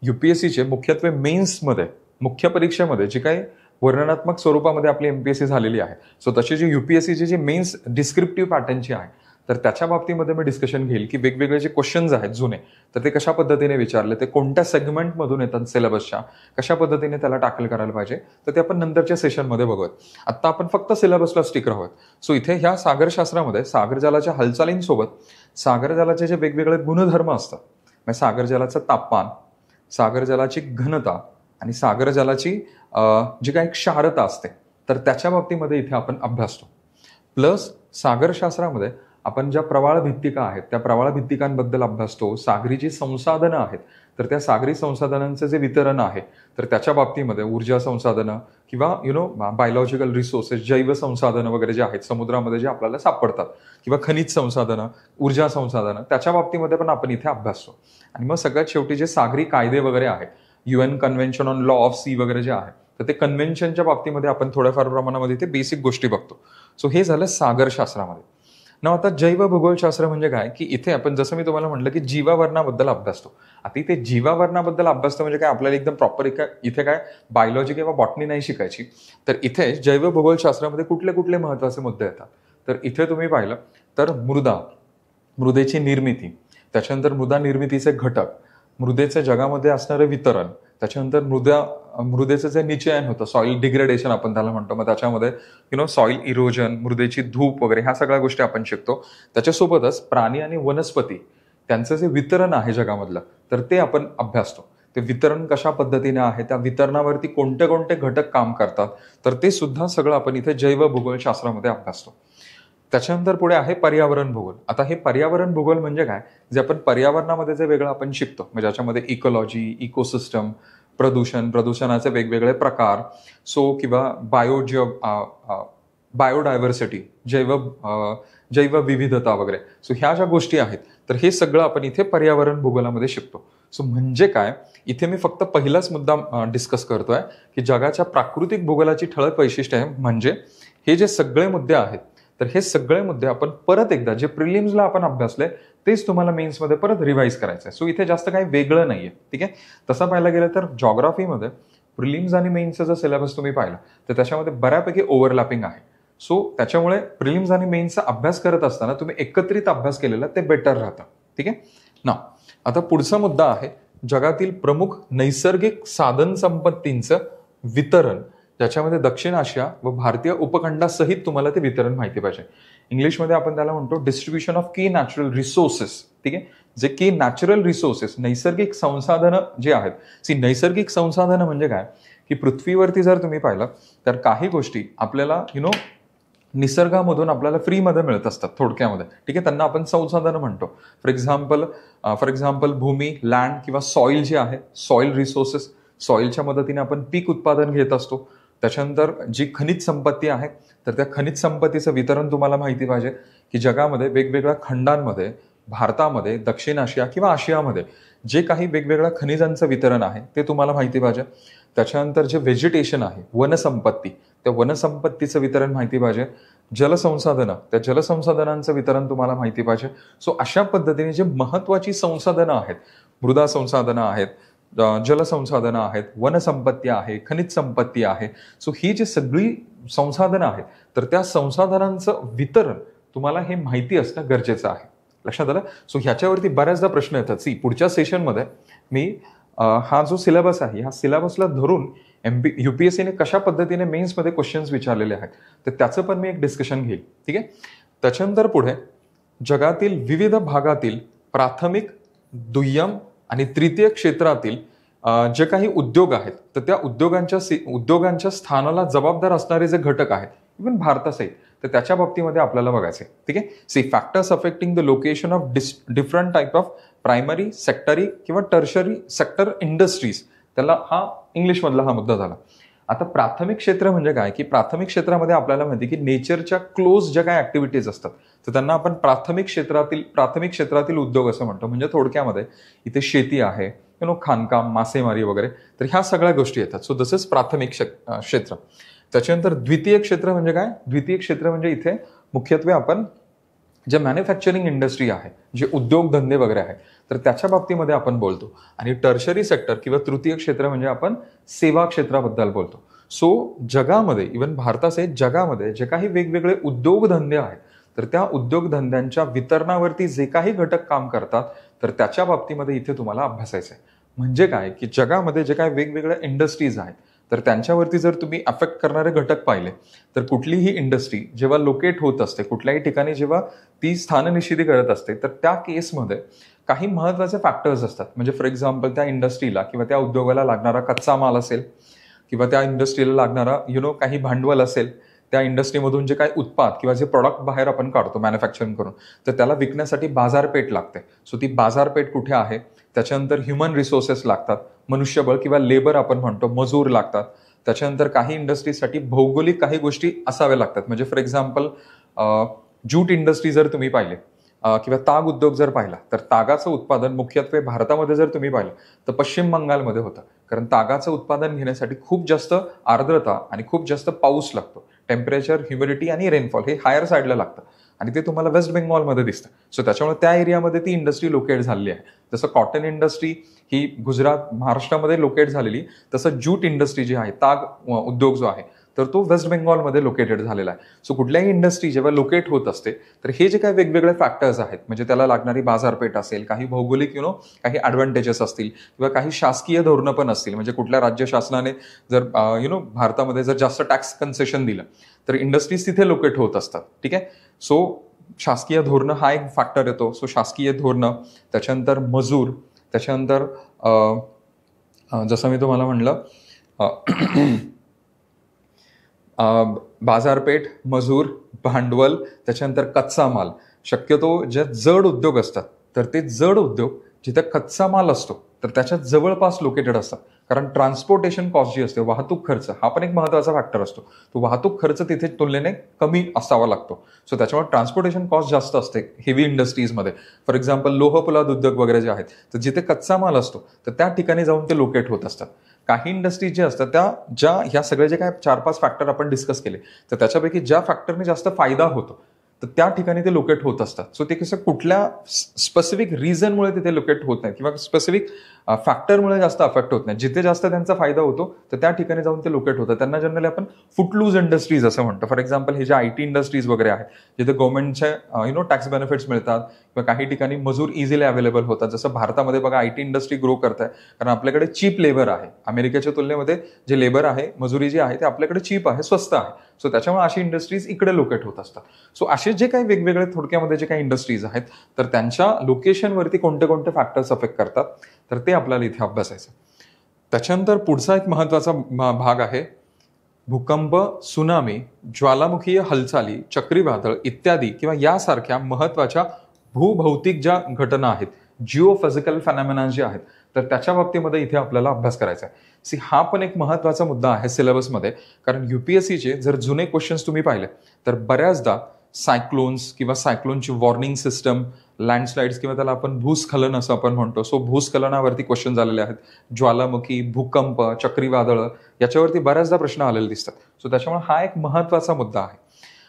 UPSCचे मुख्यत्वे मेन्समध्ये, मुख्य परीक्षेमध्ये जी काही वर्णनात्मक स्वरूपामध्ये आपली MPSC झालेली आहे, सो तशी जी UPSCची जी मेन्स डिस्क्रिप्टिव्ह पॅटर्नची आहे तर त्याच्या बाबतीमध्ये मी डिस्कशन घेईल की वेगवेगळे जे क्वेश्चन्स आहेत जुने तर ते कशा पद्धतीने विचारले, ते कोणत्या सेगमेंटमधून येतात सिलेबसच्या, कशा पद्धतीने त्याला टॅकल करायला पाहिजे, तर ते आपण नंतरच्या सेशनमध्ये बघूयात. आत्ता आपण फक्त सिलेबसला स्टिक राहूयात. सो इथे ह्या सागरशास्त्रामध्ये सागरजलाच्या हालचालींसोबत सागरजलाचे जे वेगवेगळे गुणधर्म असतात, म्हणजे सागरजलाचं तापमान, सागरजलाची घनता आणि सागरजलाची जी काही क्षारता असते तर त्याच्या बाबतीमध्ये इथे आपण अभ्यासतो. प्लस सागरशास्त्रामध्ये आपण ज्या प्रवाळ भित्तिका आहेत त्या प्रवाळ भित्तिकांबद्दल अभ्यासतो. सागरी जी संसाधनं आहेत तर त्या सागरी संसाधनांचं जे वितरण आहे तर त्याच्या बाबतीमध्ये ऊर्जा संसाधनं किंवा बायोलॉजिकल रिसोर्सेस, जैव संसाधनं वगैरे जे आहेत समुद्रामध्ये जे आपल्याला सापडतात किंवा खनिज संसाधनं, ऊर्जा संसाधनं, त्याच्या बाबतीमध्ये पण आपण इथे अभ्यासतो. आणि मग सगळ्यात शेवटी जे सागरी कायदे वगैरे आहेत, UN convention on law of sea वगैरे जे आहे तर ते कन्व्हेन्शनच्या बाबतीमध्ये आपण थोड्याफार प्रमाणामध्ये ते बेसिक गोष्टी बघतो. सो हे झालं सागरशास्त्रामध्ये. ना आता जैव भूगोलशास्त्र म्हणजे काय, की इथे आपण जसं मी तुम्हाला म्हटलं की जीवावरणाबद्दल अभ्यासतो. आता इथे जीवावरणाबद्दल अभ्यासतो म्हणजे काय, आपल्याला एकदम प्रॉपर इथे काय बायोलॉजी किंवा बॉटनी नाही शिकायची. तर इथे जैव भूगोलशास्त्रामध्ये कुठले कुठले महत्त्वाचे मुद्दे येतात तर इथे तुम्ही पाहिलं तर मृदेची निर्मिती, त्याच्यानंतर मृदा निर्मितीचे घटक, मृदेचे जगामध्ये असणारे वितरण, त्याच्यानंतर मृदेचं जे निचयन होतं, सॉइल डिग्रेडेशन आपण त्याला म्हणतो, मग त्याच्यामध्ये सॉइल इरोजन, मृदेची धूप वगैरे ह्या सगळ्या गोष्टी आपण शिकतो. त्याच्यासोबतच प्राणी आणि वनस्पती त्यांचं जे वितरण आहे जगामधलं तर ते आपण अभ्यासतो. ते वितरण कशा पद्धतीने आहे, त्या वितरणावरती कोणते कोणते घटक काम करतात तर ते सुद्धा सगळं आपण इथे जैव भूगोलशास्त्रामध्ये अभ्यासतो. त्याच्यानंतर पुढे आहे पर्यावरण भूगोल. आता हे पर्यावरण भूगोल म्हणजे काय, जे आपण पर्यावरणामध्ये जे वेगळं आपण शिकतो, म्हणजे ज्याच्यामध्ये इकोलॉजी, इकोसिस्टम, प्रदूषणाचे वेगवेगळे प्रकार, सो किंवा बायोडायव्हर्सिटी, जैव विविधता वगैरे, सो ह्या ज्या गोष्टी आहेत तर हे सगळं आपण इथे पर्यावरण भूगोलामध्ये शिकतो. सो म्हणजे काय, इथे मी फक्त पहिलाच मुद्दा डिस्कस करतोय की जगाच्या प्राकृतिक भूगोलाची ठळक वैशिष्ट्य आहे, म्हणजे हे जे सगळे मुद्दे आहेत तर हे सगळे मुद्दे आपण परत एकदा जे प्रिलिम्सला आपण अभ्यासले तेच तुम्हाला मेन्समध्ये परत रिवाईज करायचं आहे. सो इथे जास्त काही वेगळं नाहीये. ठीक आहे, तसं पाहायला गेलं तर जॉग्राफीमध्ये प्रिलिम्स आणि मेन्सचा जर सिलेबस तुम्ही पाहिला तर त्याच्यामध्ये बऱ्यापैकी ओव्हरलॅपिंग आहे. सो त्याच्यामुळे प्रिलिम्स आणि मेन्सचा अभ्यास करत असताना तुम्ही एकत्रित अभ्यास केलेला ते बेटर राहतं. ठीक आहे ना. आता पुढचा मुद्दा आहे जगातील प्रमुख नैसर्गिक साधन संपत्तींचं वितरण, ज्याच्यामध्ये दक्षिण आशिया व भारतीय उपखंडासहित तुम्हाला ते वितरण माहिती पाहिजे. इंग्लिशमध्ये आपण त्याला म्हणतो डिस्ट्रीब्युशन ऑफ की नॅचरल रिसोर्सेस. ठीक आहे, जे की नॅचरल रिसोर्सेस, नैसर्गिक संसाधनं जे आहेत. नैसर्गिक संसाधनं म्हणजे काय, की पृथ्वीवरती जर तुम्ही पाहिलं तर काही गोष्टी आपल्याला निसर्गामधून आपल्याला फ्रीमध्ये मिळत असतात थोडक्यामध्ये. ठीक आहे, त्यांना आपण संसाधनं म्हणतो. फॉर एक्झाम्पल भूमी, लँड किंवा सॉइल जे आहे, सॉइल रिसोर्सेस, सॉइलच्या मदतीने आपण पीक उत्पादन घेत असतो. त्याच्यानंतर जी खनिज संपत्ती आहे तर त्या खनिज संपत्तीचं वितरण तुम्हाला माहिती पाहिजे, की जगामध्ये वेगवेगळ्या खंडांमध्ये, भारतामध्ये, दक्षिण आशिया किंवा आशियामध्ये जे काही वेगवेगळ्या खनिजांचं वितरण आहे ते तुम्हाला माहिती पाहिजे. त्याच्यानंतर जे व्हेजिटेशन आहे, वनसंपत्ती, त्या वनसंपत्तीचं वितरण माहिती पाहिजे. जलसंसाधनं, त्या जलसंसाधनांचं वितरण तुम्हाला माहिती पाहिजे. सो अशा पद्धतीने जे महत्वाची संसाधनं आहेत, मृदा संसाधनं आहेत, जलसंसाधनं आहेत, वनसंपत्ती आहे, खनिज संपत्ती आहे, सो ही जी सगळी संसाधनं आहेत तर त्या संसाधनांचं वितरण तुम्हाला हे माहिती असणं गरजेचं आहे. लक्षात आलं. सो ह्याच्यावरती बऱ्याचदा प्रश्न येतात. पुढच्या सेशनमध्ये मी हा जो सिलेबस आहे ह्या सिलेबसला धरून UPSCने कशा पद्धतीने मेन्समध्ये क्वेश्चन्स विचारलेले आहेत तर त्याचं पण मी एक डिस्कशन घेईल. ठीक आहे. त्याच्यानंतर पुढे जगातील विविध भागातील प्राथमिक, दुय्यम आणि तृतीय क्षेत्रातील जे काही उद्योग आहेत तर त्या उद्योगांच्या स्थानाला जबाबदार असणारे जे घटक आहेत इव्हन भारतासहित, तर त्याच्या बाबतीमध्ये आपल्याला बघायचं आहे. ठीक आहे. See factors affecting the location of different type of primary, secondary किंवा टर्शरी सेक्टर इंडस्ट्रीज, त्याला हा इंग्लिशमधला हा मुद्दा झाला. आता प्राथमिक क्षेत्र म्हणजे काय, की प्राथमिक क्षेत्रामध्ये आपल्याला माहिती की नेचरच्या क्लोज ज्या काही ऍक्टिव्हिटीज असतात तर त्यांना आपण प्राथमिक क्षेत्रातील उद्योग असं म्हणतो. म्हणजे थोडक्यामध्ये इथे शेती आहे, खाणकाम, मासेमारी वगैरे, तर ह्या सगळ्या गोष्टी येतात. सो दिस इज प्राथमिक क्षेत्र. त्याच्यानंतर द्वितीय क्षेत्र म्हणजे काय, द्वितीय क्षेत्र म्हणजे इथे मुख्यत्वे आपण जे मॅन्युफॅक्चरिंग इंडस्ट्री आहे, जे उद्योगधंदे वगैरे आहे, तर त्याच्या बाबतीमध्ये आपण बोलतो. आणि टर्शरी सेक्टर किंवा तृतीय क्षेत्र म्हणजे आपण सेवा क्षेत्राबद्दल बोलतो. सो जगामध्ये, इव्हन भारतासहित जगामध्ये जे काही वेगवेगळे उद्योगधंदे आहेत तर त्या उद्योगधंद्यांच्या वितरणावरती जे काही घटक काम करतात तर त्याच्या बाबतीमध्ये इथे तुम्हाला अभ्यासायचं आहे. म्हणजे काय, की जगामध्ये जे काही वेगवेगळ्या इंडस्ट्रीज आहेत तर त्यांच्यावरती जर तुम्ही अफेक्ट करणारे घटक पाहिले तर कुठलीही इंडस्ट्री जेव्हा लोकेट होत असते, कुठल्याही ठिकाणी जेव्हा ती स्थाननिश्चिती करत असते, तर त्या केसमध्ये काही महत्त्वाचे फॅक्टर्स असतात. म्हणजे फॉर एक्झाम्पल त्या इंडस्ट्रीला किंवा त्या उद्योगाला लागणारा कच्चा माल असेल किंवा त्या इंडस्ट्रीला लागणारा काही भांडवल असेल, त्या इंडस्ट्रीमधून जे काही उत्पाद किंवा जे प्रॉडक्ट बाहेर आपण काढतो मॅन्युफॅक्चरिंग करून, तर त्याला विकण्यासाठी बाजारपेठ लागते. सो ती बाजारपेठ कुठे आहे, त्याच्यानंतर ह्युमन रिसोर्सेस लागतात, मनुष्यबळ किंवा लेबर आपण म्हणतो, मजूर लागतात. त्याच्यानंतर काही इंडस्ट्रीसाठी भौगोलिक काही गोष्टी असाव्या लागतात. म्हणजे फॉर एक्झाम्पल ज्यूट इंडस्ट्री जर तुम्ही पाहिले किंवा ताग उद्योग जर पाहिला तर तागाचं उत्पादन मुख्यत्वे भारतामध्ये जर तुम्ही पाहिलं तर पश्चिम बंगालमध्ये होतं. कारण तागाचं उत्पादन घेण्यासाठी खूप जास्त आर्द्रता आणि खूप जास्त पाऊस लागतो. टेम्परेचर, ह्युमिडिटी आणि रेनफॉल हे हायर साईडला लागतं आणि ते तुम्हाला वेस्ट बेंगॉलमध्ये दिसतं. सो त्याच्यामुळे त्या एरियामध्ये ती इंडस्ट्री लोकेट झालेली आहे. जसं कॉटन इंडस्ट्री ही गुजरात, महाराष्ट्रामध्ये लोकेट झालेली, तसं ज्यूट इंडस्ट्री जी आहे, ताग उद्योग जो आहे तर तो वेस्ट बेंगॉलमध्ये लोकेटेड झालेला आहे. सो कुठल्याही इंडस्ट्री जेव्हा लोकेट होत असते तर हे जे काही वेगवेगळे फॅक्टर्स आहेत, म्हणजे त्याला लागणारी बाजारपेठ असेल, काही भौगोलिक काही ॲडव्हान्टेजेस असतील किंवा काही शासकीय धोरणं पण असतील. म्हणजे कुठल्या राज्य शासनाने जर भारतामध्ये जर जास्त टॅक्स कन्सेशन दिलं तर इंडस्ट्रीज तिथे लोकेट होत असतात. ठीक आहे. सो शासकीय धोरणं हा एक फॅक्टर येतो. सो शासकीय धोरणं, त्याच्यानंतर मजूर, त्याच्यानंतर जसं मी तुम्हाला म्हणलं बाजारपेठ, मजूर, भांडवल, त्याच्यानंतर कच्चा माल. शक्यतो जे जड उद्योग असतात तर ते जड उद्योग जिथे कच्चा माल असतो तर त्याच्या जवळपास लोकेटेड असतात. कारण ट्रान्सपोर्टेशन कॉस्ट जी असते, वाहतूक खर्च, हा पण एक महत्त्वाचा फॅक्टर असतो. तो वाहतूक खर्च तिथे तुलनेने कमी असावा लागतो. सो त्याच्यामुळे ट्रान्सपोर्टेशन कॉस्ट जास्त असते हेवी इंडस्ट्रीजमध्ये. फॉर एक्झाम्पल लोह पोलाद उद्योग वगैरे जे आहेत तर जिथे कच्चा माल असतो तर त्या ठिकाणी जाऊन ते लोकेट होत असतात. काही इंडस्ट्रीज जे असतात त्या ह्या सगळे जे काय 4-5 फॅक्टर आपण डिस्कस केले तर त्याच्यापैकी ज्या फॅक्टरने जास्त फायदा होतो तर त्या ठिकाणी ते लोकेट होत असतात. सो ते कसं कुठल्या स्पेसिफिक रिझनमुळे तिथे लोकेट होत नाही किंवा स्पेसिफिक फॅक्टरमुळे जास्त अफेक्ट होत नाही. जिथे जास्त त्यांचा फायदा होतो तर त्या ठिकाणी जाऊन ते लोकेट होतात. त्यांना जनरली आपण फुटलूज इंडस्ट्रीज असं म्हणतो. फॉर एक्झाम्पल हे जे IT इंडस्ट्रीज वगैरे आहेत जिथे गव्हर्नमेंटचे टॅक्स बेनिफिट्स मिळतात किंवा काही ठिकाणी मजूर इझिली अवेलेबल होतात. जसं भारतामध्ये बघा IT इंडस्ट्री ग्रो करत आहे कारण आपल्याकडे चीप लेबर आहे. अमेरिकेच्या तुलनेमध्ये जे लेबर आहे, मजुरी जी आहे ते आपल्याकडे चीप आहे, स्वस्त आहे. सो त्याच्यामुळे अशी इंडस्ट्रीज इकडे लोकेट होत असतात. सो असे जे काही वेगवेगळे थोडक्यामध्ये जे काही इंडस्ट्रीज आहेत तर त्यांच्या लोकेशनवरती कोणते कोणते फॅक्टर्स अफेक्ट करतात तर ते आपल्याला इथे अभ्यासायचं. त्याच्यानंतर पुढचा एक महत्त्वाचा भाग आहे भूकंप, सुनामी, ज्वालामुखीय हालचाली, चक्रीवादळ इत्यादी किंवा यासारख्या महत्त्वाच्या भूभौतिक ज्या घटना आहेत, जिओफिजिकल फेनॉमेना जे आहेत तर त्याच्या बाबतीमध्ये इथे आपल्याला अभ्यास करायचा आहे. हा पण एक महत्त्वाचा मुद्दा आहे सिलेबसमध्ये. कारण UPSCचे जर जुने क्वेश्चन्स तुम्ही पाहिले तर बऱ्याचदा सायक्लोन्स किंवा सायक्लोनची वॉर्निंग सिस्टम, लँडस्लाइड्स किंवा त्याला आपण भूस्खलन असं आपण म्हणतो. सो भूस्खलनावरती क्वेश्चन झालेले आहेत. ज्वालामुखी, भूकंप, चक्रीवादळ याच्यावरती बऱ्याचदा प्रश्न आलेले दिसतात. सो त्याच्यामुळे हा एक महत्त्वाचा मुद्दा आहे.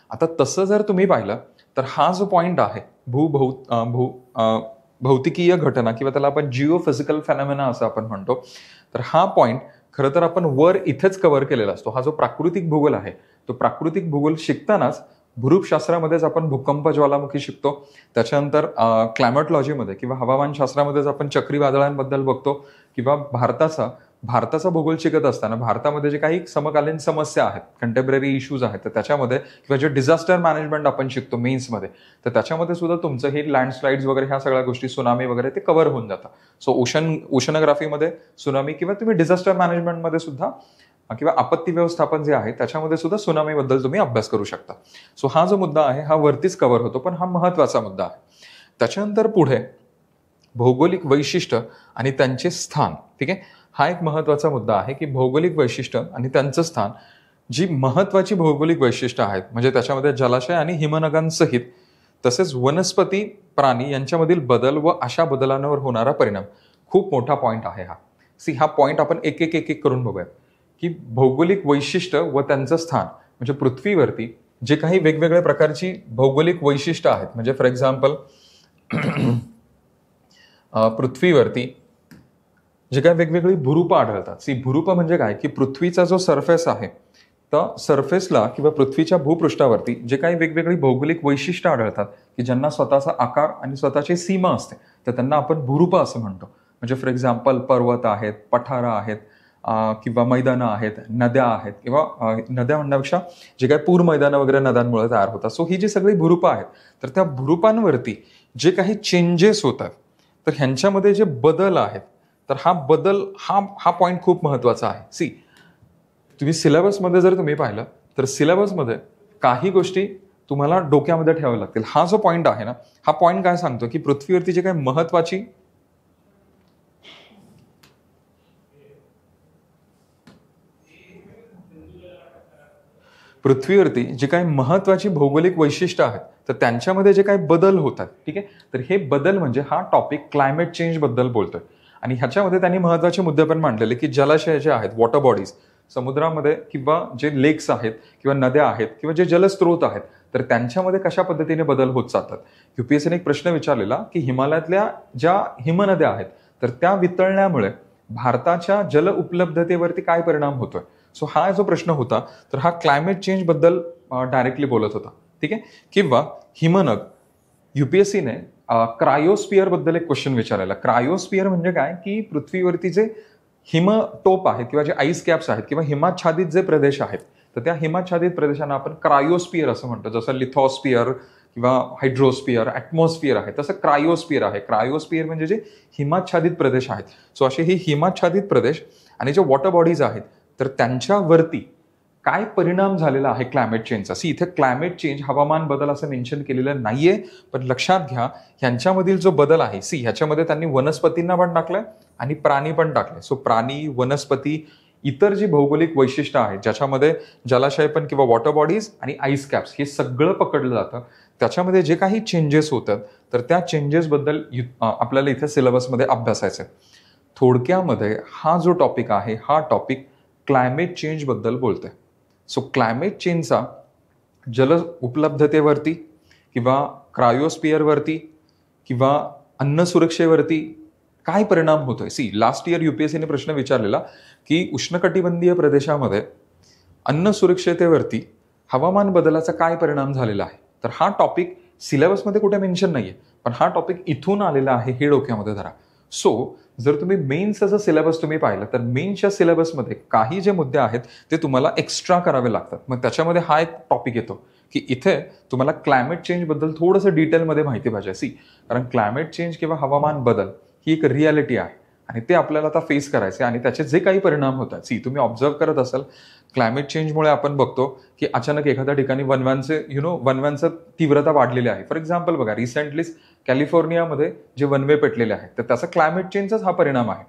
आता तसं जर तुम्ही पाहिलं तर हा जो पॉइंट आहे भौतिकीय घटना किंवा त्याला आपण जिओफिजिकल फेनॉमेना असं आपण म्हणतो, तर हा पॉइंट खरं तर आपण वर इथेच कव्हर केलेला असतो. हा जो प्राकृतिक भूगोल आहे तो प्राकृतिक भूगोल शिकतानाच भूरूपशास्त्रामध्येच आपण भूकंप, ज्वालामुखी शिकतो. त्याच्यानंतर क्लायमेटॉलॉजीमध्ये किंवा हवामानशास्त्रामध्येच आपण चक्रीवादळांबद्दल बघतो किंवा भारताचा भारताचा भूगोल शिकत असताना भारतामध्ये जे काही समकालीन समस्या आहेत, कंटेम्पररी इश्यूज आहेत, तर त्याच्यामध्ये किंवा जे डिझास्टर मॅनेजमेंट आपण शिकतो मेन्समध्ये, तर त्याच्यामध्ये सुद्धा तुमचं हे लँडस्लाइड्स वगैरे ह्या सगळ्या गोष्टी, सुनामी वगैरे ते कव्हर होऊन जातं. सो ओशनोग्राफीमध्ये सुनामी किंवा तुम्ही डिझास्टर मॅनेजमेंटमध्ये सुद्धा किंवा आपत्ती व्यवस्थापन जे आहे त्याच्यामध्ये सुद्धा सुनामीबद्दल तुम्ही अभ्यास करू शकता. सो हा जो मुद्दा आहे हा वरतीच कव्हर होतो, पण हा महत्वाचा मुद्दा आहे. त्याच्यानंतर पुढे भौगोलिक वैशिष्ट्य आणि त्यांचे स्थान. ठीक आहे, हा एक महत्वाचा मुद्दा आहे की भौगोलिक वैशिष्ट्य आणि त्यांचं स्थान, जी महत्वाची भौगोलिक वैशिष्ट्य आहेत म्हणजे त्याच्यामध्ये जलाशय आणि हिमनगांसहित तसेच वनस्पती प्राणी यांच्यामधील बदल व अशा बदलांवर होणारा परिणाम, खूप मोठा पॉईंट आहे हा. हा पॉईंट आपण एक एक एक एक करून बघूयात की भौगोलिक वैशिष्ट्य व त्यांचं स्थान म्हणजे पृथ्वीवरती जे काही वेगवेगळ्या प्रकारची भौगोलिक वैशिष्ट्य आहेत, म्हणजे फॉर एक्झाम्पल पृथ्वीवरती जे काय वेगवेगळी भूरूपं आढळतात. भूरूप म्हणजे काय की पृथ्वीचा जो सरफेस आहे तर सरफेसला किंवा पृथ्वीच्या भूपृष्ठावरती जे काही वेगवेगळी भौगोलिक वैशिष्ट्य आढळतात की ज्यांना स्वतःचा आकार आणि स्वतःची सीमा असते, तर त्यांना आपण भूरूपं असं म्हणतो. म्हणजे फॉर एक्झाम्पल पर्वत आहेत, पठारं आहेत किंवा मैदानं आहेत, नद्या आहेत, किंवा नद्या म्हणण्यापेक्षा जे काही पूर मैदानं वगैरे नद्यांमुळे तयार होतात. सो ही जी सगळी भूरूपं आहेत, तर त्या भूरूपांवरती जे काही चेंजेस होतात तर ह्यांच्यामध्ये जे बदल आहेत, तर हा बदल हा पॉईंट खूप महत्वाचा आहे. तुम्ही सिलेबसमध्ये जर तुम्ही पाहिलं तर सिलेबसमध्ये काही गोष्टी तुम्हाला डोक्यामध्ये ठेवाव्या लागतील. हा जो पॉईंट आहे ना, हा पॉईंट काय सांगतो की पृथ्वीवरती जे काही महत्वाची भौगोलिक वैशिष्ट्य आहेत, तर त्यांच्यामध्ये जे काही बदल होतात, ठीक आहे, तर हे बदल म्हणजे हा टॉपिक क्लायमेट चेंज बद्दल बोलतोय. आणि ह्याच्यामध्ये त्यांनी महत्वाचे मुद्दे पण मांडलेले की जलाशय जे आहेत, वॉटर बॉडीज, समुद्रामध्ये किंवा जे लेक्स आहेत किंवा नद्या आहेत किंवा जे जलस्रोत आहेत, तर त्यांच्यामध्ये कशा पद्धतीने बदल होत जातात. युपीएससीने एक प्रश्न विचारलेला की हिमालयातल्या ज्या हिमनद्या आहेत तर त्या वितळण्यामुळे भारताच्या जल उपलब्धतेवरती काय परिणाम होतोय. सो हा जो प्रश्न होता तर हा क्लायमेट चेंज बद्दल डायरेक्टली बोलत होता. ठीक आहे, किंवा हिमनग, युपीएससीने क्रायोस्पियर बद्दल एक क्वेश्चन विचारलेला. क्रायोस्पियर म्हणजे काय की पृथ्वीवरती जे हिमटोप आहेत किंवा जे आईस कॅप्स आहेत किंवा हिमाच्छादित जे प्रदेश आहेत, तर त्या हिमाच्छादित प्रदेशांना आपण क्रायोस्पियर असं म्हणतो. जसं लिथॉस्पियर किंवा हायड्रोस्पियर, ॲटमॉस्फियर आहे, तसं क्रायोस्पियर आहे. क्रायोस्पियर म्हणजे जे हिमाच्छादित प्रदेश आहेत. सो असे हे हिमाच्छादित प्रदेश आणि जे वॉटर बॉडीज आहेत तर त्यांच्यावरती काय परिणाम झालेला आहे क्लायमेट चेंजचा. इथे क्लायमेट चेंज, हवामान बदल असं मेन्शन केलेलं नाहीये, पण लक्षात घ्या ह्यांच्यामधील जो बदल आहे, ह्याच्यामध्ये त्यांनी वनस्पतींना पण टाकलंय आणि प्राणी पण टाकले. सो प्राणी, वनस्पती, इतर जी भौगोलिक वैशिष्ट्य आहेत ज्याच्यामध्ये जलाशय पण किंवा वॉटर बॉडीज आणि आईस कॅप्स हे सगळं पकडलं जातं, त्याच्यामध्ये जे काही चेंजेस होतात तर त्या चेंजेसबद्दल आपल्याला इथे सिलेबसमध्ये अभ्यासायचं आहे. थोडक्यामध्ये हा जो टॉपिक आहे हा टॉपिक क्लायमेट चेंज बद्दल बोलतोय. सो क्लायमेट चेंजचा जल उपलब्धतेवरती किंवा क्रायोस्पियरवरती किंवा अन्न सुरक्षेवरती काय परिणाम होतोय. लास्ट इयर युपीएससीने प्रश्न विचारलेला की उष्णकटिबंधीय प्रदेशामध्ये अन्न सुरक्षतेवरती हवामान बदलाचा काय परिणाम झालेला आहे. तर हा टॉपिक सिलेबसमध्ये कुठे मेन्शन नाहीये, पण हा टॉपिक इथून आलेला आहे हे डोक्यामध्ये धरा. सो जर तुम्ही मेन्सचा सिलेबस तुम्ही पाहिलं तर मेन्सच्या सिलेबसमध्ये काही जे मुद्दे आहेत ते तुम्हाला एक्स्ट्रा करावे लागतात. मग त्याच्यामध्ये हा एक टॉपिक येतो की इथे तुम्हाला क्लायमेट चेंज बद्दल थोडंसं डिटेलमध्ये माहिती पाहिजे. कारण क्लायमेट चेंज किंवा हवामान बदल ही एक रियालिटी आहे आणि ते आपल्याला आता फेस करायचे आणि त्याचे जे काही परिणाम होतात. तुम्ही ऑब्झर्व करत असाल क्लायमेट चेंजमुळे आपण बघतो की अचानक एखाद्या ठिकाणी वनव्यांचं तीव्रता वाढलेली आहे. फॉर एक्झाम्पल बघा, रिसेंटलीच कॅलिफोर्नियामध्ये जे वनवे पेटलेले आहेत तर त्याचा क्लायमेट चेंजचाच हा परिणाम आहे.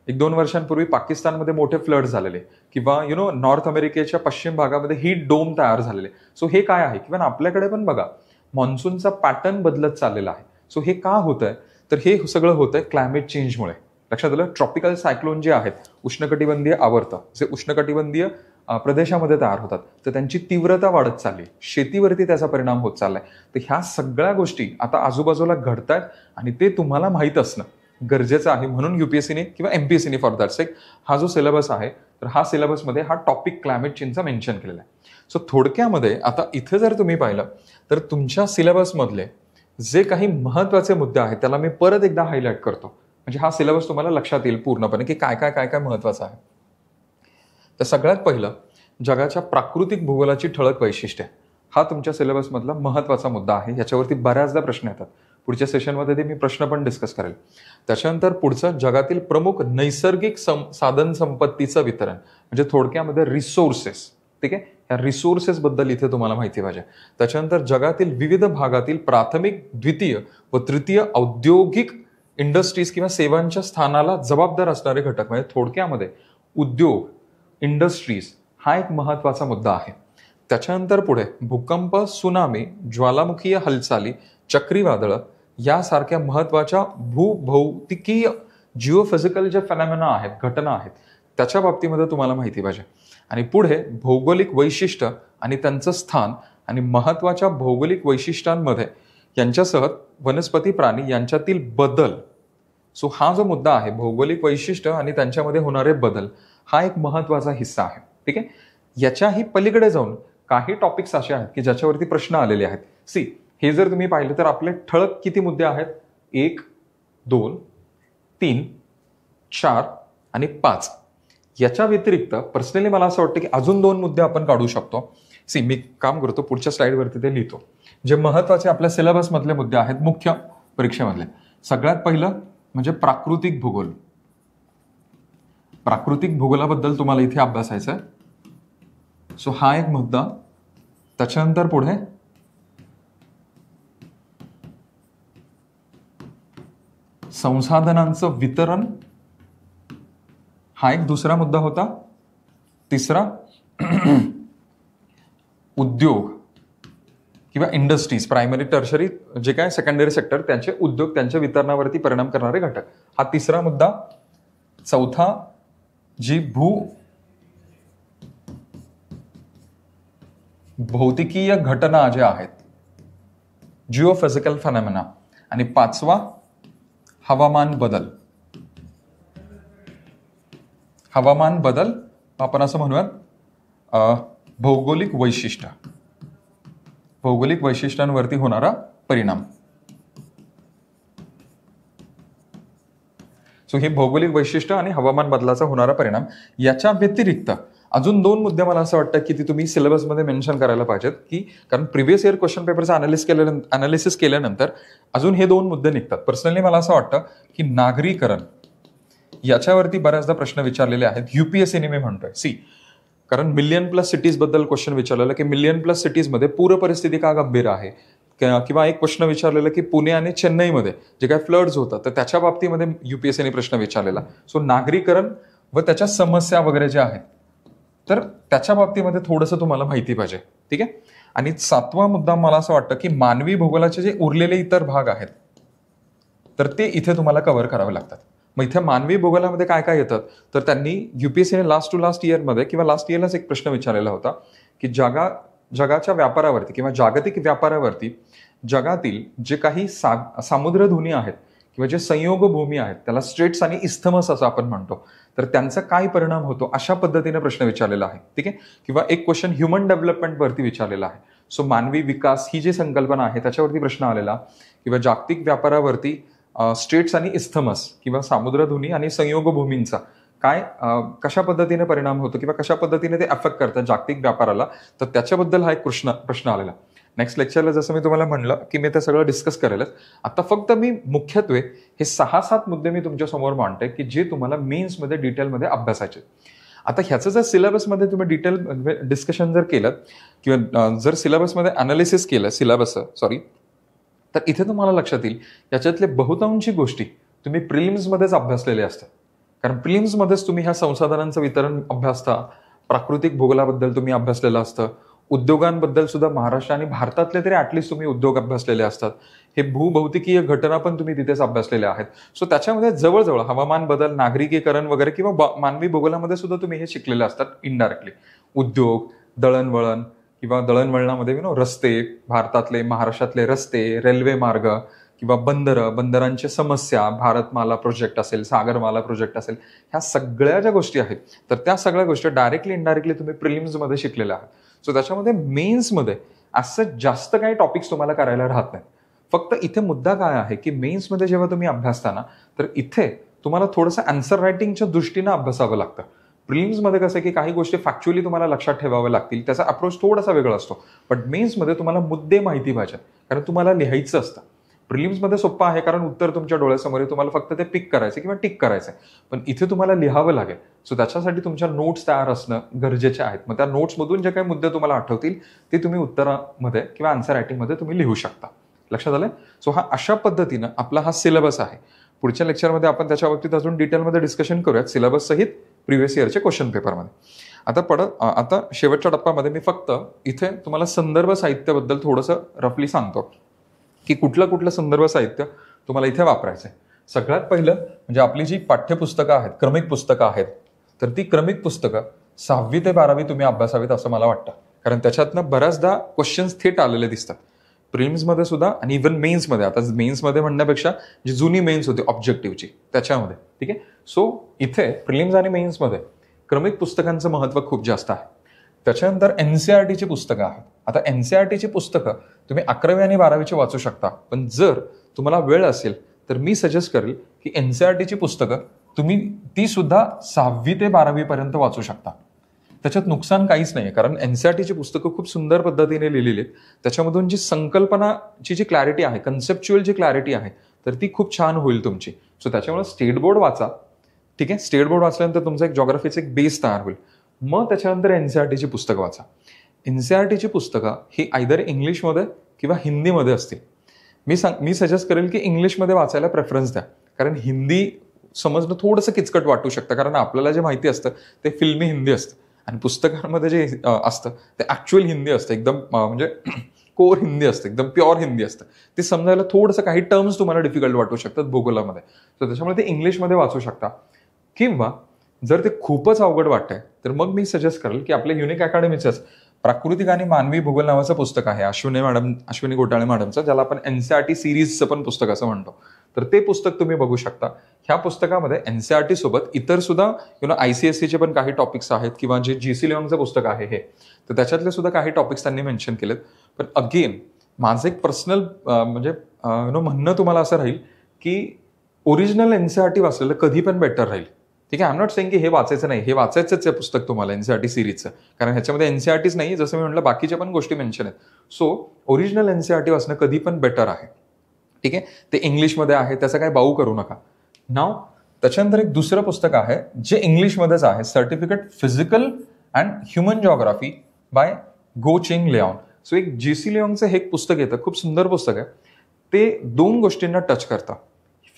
1-2 वर्षांपूर्वी पाकिस्तानमध्ये मोठे फ्लड झालेले किंवा नॉर्थ अमेरिकेच्या पश्चिम भागामध्ये हीट डोम तयार झालेले. सो हे काय आहे, किंवा आपल्याकडे पण बघा मान्सूनचा पॅटर्न बदलत चाललेला आहे. सो हे का होतंय, तर हे सगळं होतंय क्लायमेट चेंजमुळे. लक्षात आलं. ट्रॉपिकल सायक्लोन जे आहेत, उष्णकटिबंधीय आवर्त जे उष्णकटिबंधीय प्रदेशामध्ये तयार होतात, तर त्यांची तीव्रता वाढत चालली, शेतीवरती त्याचा परिणाम होत चाललाय. तर ह्या सगळ्या गोष्टी आता आजूबाजूला घडतायत आणि ते तुम्हाला माहीत असणं गरजेचं आहे. म्हणून युपीएससीने किंवा एमपीएससीने फॉर दॅट सेक हा जो सिलेबस आहे तर हा सिलेबसमध्ये हा टॉपिक क्लायमेट चेंजचा मेन्शन केलेला आहे. सो थोडक्यामध्ये आता इथे जर तुम्ही पाहिलं तर तुमच्या सिलेबसमधले जे काही महत्वाचे मुद्दे आहेत त्याला मी परत एकदा हायलाईट करतो. म्हणजे हा सिलेबस तुम्हाला लक्षात येईल पूर्णपणे की काय काय काय काय महत्वाचं आहे. तर सगळ्यात पहिलं जगाच्या प्राकृतिक भूगोलाची ठळक वैशिष्ट्ये हा तुमच्या सिलेबसमधला महत्त्वाचा मुद्दा आहे. याच्यावरती बऱ्याचदा प्रश्न येतात. पुढच्या सेशनमध्ये ते मी प्रश्न पण डिस्कस करेल. त्याच्यानंतर पुढचं जगातील प्रमुख नैसर्गिक साधन संपत्तीचं वितरण म्हणजे थोडक्यामध्ये रिसोर्सेस. ठीक आहे, या रिसोर्सेस बद्दल इथे तुम्हाला माहिती पाहिजे. त्याच्यानंतर जगातील विविध भागातील प्राथमिक, द्वितीय व तृतीय औद्योगिक इंडस्ट्रीज किंवा सेवांच्या स्थानाला जबाबदार असणारे घटक म्हणजे थोडक्यामध्ये उद्योग, इंडस्ट्रीज हा एक महत्वाचा मुद्दा आहे. त्याच्यानंतर पुढे भूकंप, सुनामी, ज्वालामुखीय हालचाली, चक्रीवादळ यासारख्या महत्वाच्या भूभौतिकीय जिओफिजिकल जे फेनॉमेना आहेत, घटना आहेत, त्याच्या बाबतीमध्ये तुम्हाला माहिती पाहिजे. आणि पुढे भौगोलिक वैशिष्ट्य आणि त्यांचं स्थान आणि महत्वाच्या भौगोलिक वैशिष्ट्यांमध्ये यांच्यासह वनस्पती, प्राणी यांच्यातील बदल. सो हा जो मुद्दा आहे भौगोलिक वैशिष्ट्य आणि त्यांच्यामध्ये होणारे बदल हा एक महत्वाचा हिस्सा आहे. ठीक आहे, याच्याही पलीकडे जाऊन काही टॉपिक्स असे आहेत की ज्याच्यावरती प्रश्न आलेले आहेत. सी, हे जर तुम्ही पाहिलं तर आपले ठळक किती मुद्दे आहेत? 1, 2, 3, 4 आणि 5. याच्या व्यतिरिक्त पर्सनली मला असं वाटतं की अजून 2 मुद्दे आपण काढू शकतो. सी, मी काम करतो पुढच्या स्लाइडवरती ते लिहितो. जे महत्वाचे आपल्या सिलेबस मधले मुद्दे आहेत मुख्य परीक्षेमधले. सगळ्यात पहिलं म्हणजे प्राकृतिक भूगोल. प्राकृतिक भूगोलाबद्दल तुम्हाला इथे अभ्यासायचं आहे. सो हा एक मुद्दा. त्याच्यानंतर पुढे संसाधनांचं वितरण हा एक दुसरा मुद्दा होता. तिसरा उद्योग किंवा इंडस्ट्रीज, प्रायमरी, टर्शरी जे काय सेकंडरी सेक्टर त्यांचे उद्योग, त्यांच्या वितरणावरती परिणाम करणारे घटक हा तिसरा मुद्दा. चौथा जी भौतिकीय घटना ज्या आहेत, जिओफिजिकल फेनॉमेना. आणि 5वा हवामान बदल. हवामान बदल आपण असं म्हणूयात भौगोलिक वैशिष्ट्य, भौगोलिक वैशिष्ट्यांवरती होणारा परिणाम. सो हे भौगोलिक वैशिष्ट्य आणि हवामान बदलाचा होणारा परिणाम. याच्या व्यतिरिक्त अजून 2 मुद्दे मला असं वाटतं की ती तुम्ही सिलेबसमध्ये मेन्शन करायला पाहिजेत, की कारण प्रिव्हियस इयर क्वेश्चन पेपरचं अनालिसिस केल्यानंतर अजून हे 2 मुद्दे निघतात. पर्सनली मला असं वाटतं की नागरीकरण याच्यावरती बऱ्याचदा प्रश्न विचारलेले आहेत UPSCने. मी म्हणतोय सी, कारण मिलियन प्लस सिटीज बद्दल क्वेश्चन विचारलेला की मिलियन प्लस सिटीजमध्ये पूर परिस्थिती का गंभीर आहे, किंवा एक प्रश्न विचारलेला की पुणे आणि चेन्नईमध्ये जे काय फ्लड्स होतं तर त्याच्या बाबतीमध्ये UPSCने प्रश्न विचारलेला. सो नागरीकरण व त्याच्या समस्या वगैरे ज्या आहेत तर त्याच्या बाबतीमध्ये थोडंसं तुम्हाला माहिती पाहिजे. ठीक आहे. आणि 7वा मुद्दा मला असं वाटतं की मानवी भूगोलाचे जे उरलेले इतर भाग आहेत तर ते इथे तुम्हाला कव्हर करावे लागतात. मग इथे मानवी भूगोलामध्ये काय काय येतात तर त्यांनी UPSCने लास्ट टू लास्ट इयरमध्ये किंवा लास्ट इयरलाच एक प्रश्न विचारलेला होता की जगाच्या व्यापारावरती किंवा जागतिक व्यापारावरती जगातील जे काही सामुद्रधुनी आहेत किंवा जे संयोग भूमी आहेत त्याला स्ट्रेट्स आणि इस्थमस असं आपण म्हणतो, तर त्यांचा काय परिणाम होतो अशा पद्धतीने प्रश्न विचारलेला आहे. ठीक आहे. किंवा एक क्वेश्चन ह्युमन डेव्हलपमेंटवरती विचारलेला आहे. सो मानवी विकास ही जी संकल्पना आहे त्याच्यावरती प्रश्न आलेला. किंवा जागतिक व्यापारावरती स्ट्रेट्स आणि इस्थमस किंवा सामुद्रधुनी आणि संयोग भूमींचा काय कशा पद्धतीने परिणाम होतो किंवा कशा पद्धतीने ते अफेक्ट करतात जागतिक व्यापाराला, तर त्याच्याबद्दल हा एक प्रश्न आलेला. नेक्स्ट लेक्चरला जसं मी तुम्हाला म्हणलं की मी ते सगळं डिस्कस करेलच. आता फक्त मी मुख्यत्वे हे 6-7 मुद्दे मी तुमच्या समोर मांडते की जे तुम्हाला मेन्समध्ये डिटेलमध्ये अभ्यासायचे. आता ह्याचं जर सिलेबसमध्ये तुम्ही डिटेल डिस्कशन जर केलं किंवा जर सिलेबसमध्ये अनालिसिस केलं तर इथे तुम्हाला लक्षात येईल याच्यातले बहुतांशी गोष्टी तुम्ही प्रिलिम्समध्येच अभ्यासलेले असतात. कारण प्रिलिम्समध्येच तुम्ही ह्या संसाधनांचं वितरण अभ्यासता, प्राकृतिक भूगोलाबद्दल तुम्ही अभ्यासलेलं असतं, उद्योगांबद्दल सुद्धा महाराष्ट्र आणि भारतातले तरी ऍटलिस्ट तुम्ही उद्योग अभ्यासलेले असतात. हे भूभौतिकीय घटना पण तुम्ही तिथेच अभ्यासलेल्या आहेत. सो त्याच्यामध्ये जवळजवळ हवामान बदल, नागरिकीकरण वगैरे किंवा मानवी भूगोलामध्ये सुद्धा तुम्ही हे शिकलेले असतात इनडायरेक्टली. उद्योग, दळणवळण किंवा दळणवळणामध्ये रस्ते, भारतातले महाराष्ट्रातले रस्ते, रेल्वे मार्ग किंवा बंदरांची समस्या, भारतमाला प्रोजेक्ट असेल, सागरमाला प्रोजेक्ट असेल, ह्या सगळ्या ज्या गोष्टी आहेत तर त्या सगळ्या गोष्टी डायरेक्टली इनडायरेक्टली तुम्ही प्रिलिम्समध्ये शिकलेल्या आहात. सो त्याच्यामध्ये मेन्समध्ये असं जास्त काही टॉपिक्स तुम्हाला करायला राहत नाहीत. फक्त इथे मुद्दा काय आहे की मेन्समध्ये जेव्हा तुम्ही अभ्यासता ना, तर इथे तुम्हाला थोडंसं आन्सर रायटिंगच्या दृष्टीनं अभ्यासावं लागतं. प्रिलिम्समध्ये कसं आहे की काही गोष्टी फॅक्च्युअली तुम्हाला लक्षात ठेवाव्या लागतील, त्याचा अप्रोच थोडासा वेगळा असतो. पण मेन्समध्ये तुम्हाला मुद्दे माहिती पाहिजेत, कारण तुम्हाला लिहायचं असतं. प्रिलिम्समध्ये सोपं आहे कारण उत्तर तुमच्या डोळ्यासमोर आहे, तुम्हाला फक्त ते पिक करायचं किंवा टिक करायचं. पण इथे तुम्हाला लिहावं लागेल. सो त्याच्यासाठी तुमच्या नोट्स तयार असणं गरजेचे आहेत. मग त्या नोट्समधून जे काही मुद्दे तुम्हाला आठवतील ते तुम्ही उत्तरामध्ये किंवा आन्सर रायटिंगमध्ये तुम्ही लिहू शकता. लक्षात आलं? सो हा अशा पद्धतीनं आपला हा सिलेबस आहे. पुढच्या लेक्चरमध्ये आपण त्याच्या बाबतीत अजून डिटेलमध्ये डिस्कशन करूयात, सिलेबस सहित प्रिव्हियस इयरचे क्वेश्चन पेपरमध्ये. आता शेवटच्या टप्प्यामध्ये मी फक्त इथे तुम्हाला संदर्भ साहित्याबद्दल थोडंसं रफली सांगतो की कुठलं संदर्भ साहित्य तुम्हाला इथे वापरायचं आहे. सगळ्यात पहिलं म्हणजे आपली जी पाठ्यपुस्तकं आहेत, क्रमिक पुस्तकं आहेत, तर ती क्रमिक पुस्तकं 6वी ते 12वी तुम्ही अभ्यासावीत असं मला वाटतं. कारण त्याच्यातनं बऱ्याचदा क्वेश्चन्स थेट आलेले दिसतात प्रिलिम्समध्ये सुद्धा आणि इव्हन मेन्समध्ये. आता मेन्समध्ये म्हणण्यापेक्षा जी जुनी मेन्स होती ऑब्जेक्टिव्हची त्याच्यामध्ये. ठीक आहे. सो इथे प्रिलिम्स आणि मेन्समध्ये क्रमिक पुस्तकांचं महत्त्व खूप जास्त आहे. त्याच्यानंतर NCERTची पुस्तकं आहेत. आता NCERTची पुस्तकं तुम्ही 11वी आणि 12वीची वाचू शकता, पण जर तुम्हाला वेळ असेल तर मी सजेस्ट करेल की NCERTची पुस्तकं तुम्ही ती सुद्धा 6वी ते 12वी पर्यंत वाचू शकता. त्याच्यात नुकसान काहीच नाही, कारण NCERTची पुस्तकं खूप सुंदर पद्धतीने लिहिलेली आहेत. त्याच्यामधून जी संकल्पनाची जी क्लॅरिटी आहे, कन्सेप्च्युअल जी क्लॅरिटी आहे, तर ती खूप छान होईल तुमची. सो त्याच्यामुळे स्टेट बोर्ड वाचा. ठीक आहे. स्टेट बोर्ड वाचल्यानंतर तुमचं एक जॉग्राफीचं एक बेस तयार होईल. मग त्याच्यानंतर NCERTची पुस्तकं वाचा. NCERTची पुस्तकं ही आयदर इंग्लिशमध्ये किंवा हिंदीमध्ये असतील. मी सजेस्ट करेल की इंग्लिशमध्ये वाचायला प्रेफरन्स द्या, कारण हिंदी समजणं थोडंसं किचकट वाटू शकतं, कारण आपल्याला जे माहिती असतं ते फिल्मी हिंदी असतं आणि पुस्तकांमध्ये जे असतं ते ॲक्च्युअल हिंदी असतं, एकदम म्हणजे कोर हिंदी असतं, एकदम प्युअर हिंदी असतं. ते समजायला थोडंसं काही टर्म्स तुम्हाला डिफिकल्ट वाटू शकतात भूगोलामध्ये. तर त्याच्यामुळे ते इंग्लिशमध्ये वाचू शकता. किंवा जर ते खूपच अवघड वाटतंय तर मग मी सजेस्ट करेल की आपल्या युनिक अकॅडमीचंच प्राकृतिक आणि मानवी भूगोल नावाचं पुस्तक आहे अश्विनी घोटाळे मॅडमचं, ज्याला आपण NCERT सिरीजचं पण पुस्तक असं म्हणतो. तर ते पुस्तक तुम्ही बघू शकता. ह्या पुस्तकामध्ये NCERT सोबत इतर सुद्धा ICSEचे पण काही टॉपिक्स आहेत, किंवा जे GC लिओंगचं पुस्तक आहे हे, तर त्याच्यातले सुद्धा काही टॉपिक्स त्यांनी मेन्शन केलेत. पण अगेन माझं एक पर्सनल म्हणजे म्हणणं तुम्हाला असं राहील की ओरिजिनल NCERT वाचलेलं कधी पण बेटर राहील. ठीक आहे. आय एम नॉट सेइंग की हे वाचायचं नाही, हे वाचायचंच आहे पुस्तक तुम्हाला NCERT सिरीजचं, कारण ह्याच्यामध्ये NCERTच नाही, जसं मी म्हटलं बाकीच्या पण गोष्टी मेन्शन आहेत. सो ओरिजिनल NCERT वाचणं कधी पण बेटर आहे. ठीक आहे. ते इंग्लिशमध्ये आहे, त्याचा काही बाऊ करू नका. नाव त्याच्यानंतर एक दुसरं पुस्तक आहे जे इंग्लिशमध्येच आहे, certificate physical and human geography by Goh Cheng Leong. So एक GC लिओंगचं हे एक पुस्तक येतं, खूप सुंदर पुस्तक आहे. ते 2 गोष्टींना टच करतं,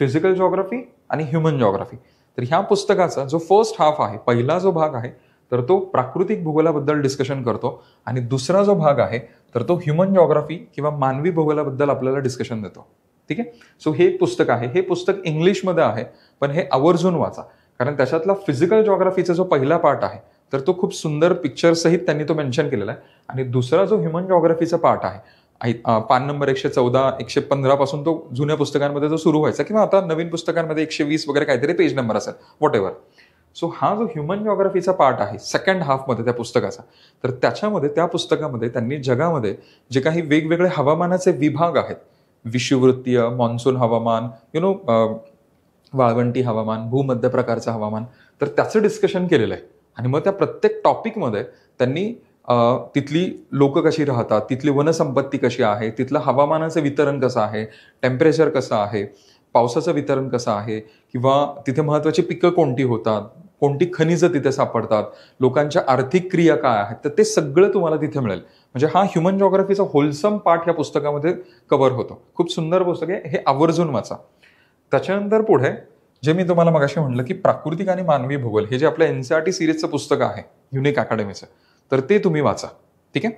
फिजिकल जॉग्राफी आणि ह्युमन जॉग्राफी. तर ह्या पुस्तकाचा जो फर्स्ट हाफ आहे, पहिला जो भाग आहे, तर तो प्राकृतिक भूगोलाबद्दल डिस्कशन करतो, आणि दुसरा जो भाग आहे तर तो ह्युमन जॉग्राफी किंवा मानवी भूगोलाबद्दल आपल्याला डिस्कशन देतो. ठीक आहे. सो हे एक पुस्तक आहे. हे पुस्तक इंग्लिशमध्ये आहे, पण हे आवर्जून वाचा, कारण त्याच्यातला फिजिकल जॉग्राफीचा जो पहिला पार्ट आहे तर तो खूप सुंदर पिक्चर सहित त्यांनी तो मेन्शन केलेला आहे. आणि दुसरा जो ह्युमन जॉग्राफीचा पार्ट आहे, पान नंबर 114, 115 पासून तो जुन्या पुस्तकांमध्ये जो सुरू व्हायचा, किंवा आता नवीन पुस्तकांमध्ये 120 वगैरे काहीतरी पेज नंबर असेल, व्हॉट एव्हर. सो हा जो ह्युमन जॉग्राफीचा पार्ट आहे सेकंड हाफमध्ये त्या पुस्तकाचा, तर त्याच्यामध्ये त्या पुस्तकामध्ये त्यांनी जगामध्ये जे काही वेगवेगळे हवामानाचे विभाग आहेत, विषुववृत्तीय, मॉन्सून हवामान, वाळवंटी हवामान, भूमध्य प्रकारचं हवामान, तर त्याचं डिस्कशन केलेलं आहे. आणि मग त्या प्रत्येक टॉपिकमध्ये त्यांनी तिथली लोक कशी राहतात, तिथली वनसंपत्ती कशी आहे, तिथलं हवामानाचं वितरण कसं आहे, टेम्परेचर कसं आहे, पावसाचं वितरण कसं आहे, किंवा तिथे महत्त्वाची पिकं कोणती होतात, कोणती खनिजं तिथे सापडतात, लोकांच्या आर्थिक क्रिया काय आहेत, तर ते सगळं तुम्हाला तिथे मिळेल. म्हणजे हा ह्युमन जॉग्राफीचा होलसम पार्ट या पुस्तकामध्ये कव्हर होतो. खूप सुंदर पुस्तक आहे, हे आवर्जून वाचा. त्याच्यानंतर पुढे जे मी तुम्हाला मगाशी म्हटलं की प्राकृतिक आणि मानवी भूगोल, हे जे आपलं NCERT सिरीजचं पुस्तक आहे युनिक अकॅडमीचं, तर ते तुम्ही वाचा. ठीक आहे.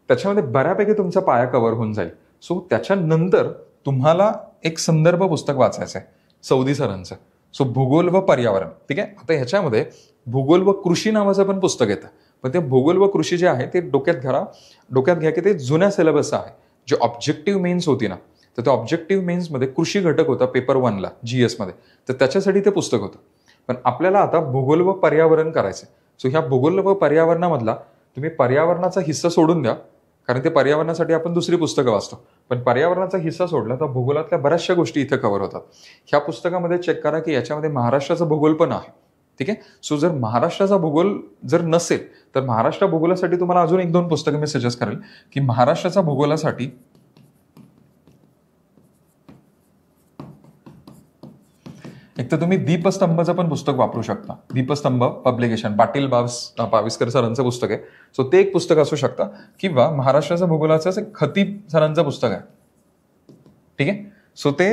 त्याच्यामध्ये बऱ्यापैकी तुमचा पाया कव्हर होऊन जाईल. सो त्याच्यानंतर तुम्हाला एक संदर्भ पुस्तक वाचायचं आहे सौदी सरांचं. सो भूगोल व पर्यावरण. ठीक आहे. आता ह्याच्यामध्ये भूगोल व कृषी नावाचं पण पुस्तक येतं, पण ते भूगोल व कृषी जे आहे ते डोक्यात घ्या की ते जुन्या सिलेबस आहे. जे ऑब्जेक्टिव्ह मेन्स होती ना, तर त्या ऑब्जेक्टिव्ह मेन्समध्ये कृषी घटक होता पेपर 1ला GS मध्ये, तर त्याच्यासाठी ते पुस्तक होतं. पण आपल्याला आता भूगोल व पर्यावरण करायचं. सो ह्या भूगोल व पर्यावरणामधला तुम्ही पर्यावरणाचा हिस्सा सोडून द्या, कारण ते पर्यावरणासाठी आपण दुसरी पुस्तकं वाचतो. पण पर्यावरणाचा हिस्सा सोडला तर भूगोलातल्या बऱ्याचशा गोष्टी इथे कव्हर होतात. ह्या पुस्तकामध्ये चेक करा की याच्यामध्ये महाराष्ट्राचा भूगोल पण आहे. ठीक आहे. सो जर महाराष्ट्राचा भूगोल जर नसेल तर महाराष्ट्र भूगोलासाठी तुम्हाला अजून 1-2 पुस्तकं मी सजेस्ट करेल की महाराष्ट्राच्या भूगोलासाठी एक तर तुम्ही दीपस्तंभचं पण पुस्तक वापरू शकता. दीपस्तंभ पब्लिकेशन पाटील पाविस्कर सरांचं पुस्तक आहे. सो ते एक पुस्तक असू शकतं किंवा महाराष्ट्राच्या भूगोलाचं खतीब सरांचं पुस्तक आहे. ठीक आहे. सो ते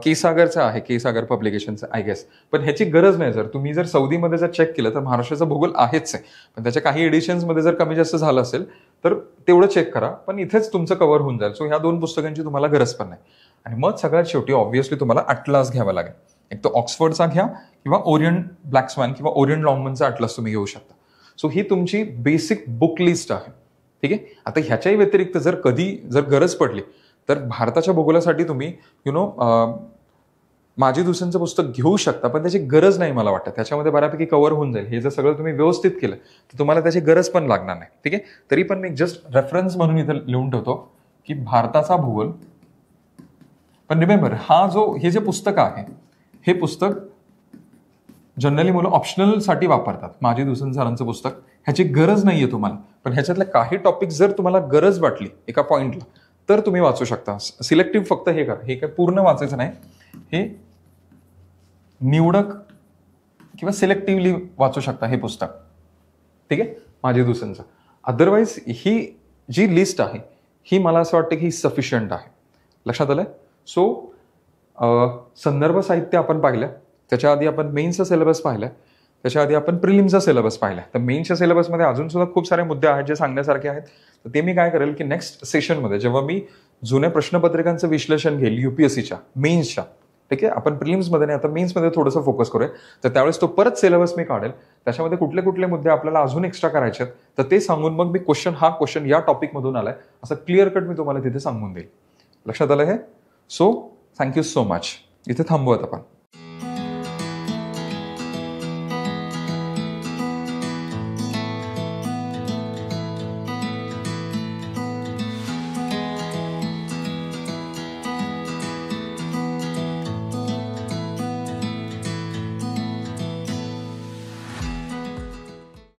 केसागरचं आहे, केसागर पब्लिकेशनचं आय गेस. पण ह्याची गरज नाही. तुम्ही जर सौदीमध्ये जर चेक केलं तर महाराष्ट्राचा भूगोल आहेच आहे. पण त्याच्या काही एडिशन्समध्ये जर कमी जास्त झालं असेल तर तेवढं चेक करा. पण इथेच तुमचं कव्हर होऊन जाईल. सो ह्या 2 पुस्तकांची तुम्हाला गरज पण नाही. आणि मग सगळ्यात शेवटी ऑब्व्हियसली तुम्हाला अटलास घ्यावा लागेल. एक तो ऑक्सफर्डचा घ्या किंवा ओरियंट ब्लॅक स्वान किंवा ओरियंट लॉंगमनचा अटलास तुम्ही घेऊ शकता. सो ही तुमची बेसिक बुक लिस्ट आहे. ठीक आहे. आता ह्याच्याही व्यतिरिक्त जर कधी गरज पडली तर भारताच्या भूगोलासाठी तुम्ही माजी दुसऱ्यांचं पुस्तक घेऊ शकता. पण त्याची गरज नाही मला वाटतं. त्याच्यामध्ये बऱ्यापैकी कव्हर होऊन जाईल. हे जर सगळं तुम्ही व्यवस्थित केलं तर तुम्हाला त्याची गरज पण लागणार नाही. ठीक आहे. तरी पण मी जस्ट रेफरन्स म्हणून इथं लिहून ठेवतो की भारताचा भूगोल. पण रिमेंबर हे जे पुस्तक आहे हे पुस्तक जनरली मुलं ऑप्शनल साठी वापरतात. माजी दुसऱ्या सरांचं पुस्तक ह्याची गरज नाहीये तुम्हाला. पण ह्याच्यातले काही टॉपिक जर तुम्हाला गरज वाटली एका पॉइंटला तर तुम्ही वाचू शकता. सिलेक्टिव्ह फक्त हे करा. हे काय पूर्ण वाचायचं नाही. हे निवडक किंवा सिलेक्टिव्हली वाचू शकता हे पुस्तक. ठीक आहे. माजी दुसऱ्यांचं. अदरवाईज ही जी लिस्ट आहे ही मला असं वाटतं की ही सफिशियंट आहे. लक्षात आलंय. सो संदर्भ साहित्य आपण पाहिलं. त्याच्या आधी आपण मेन्सचा सिलेबस पाहिलाय. त्याच्या आधी आपण प्रिलिमचा सिलेबस पाहिलाय. तर मेन्सच्या सिलेबसमध्ये अजून सुद्धा खूप सारे मुद्दे आहेत जे सांगण्यासारखे आहेत. तर ते मी काय करेल की नेक्स्ट सेशनमध्ये जेव्हा मी जुन्या प्रश्नपत्रिकांचं विश्लेषण घेईल युपीएससीच्या मेन्सच्या. ठीक आहे. आपण प्रिलिम्समध्ये नाही, आता मेन्समध्ये थोडंसं फोकस करूया. तर त्यावेळेस तो परत सिलेबस मी काढेल. त्याच्यामध्ये कुठले कुठले मुद्दे आपल्याला अजून एक्स्ट्रा करायचे आहेत तर ते सांगून मग मी क्वेश्चन या टॉपिकमधून आलाय असं क्लिअर कट मी तुम्हाला तिथे सांगून देईल. लक्षात आलं हे. So thank you so much. इथे थांबूयात आपण.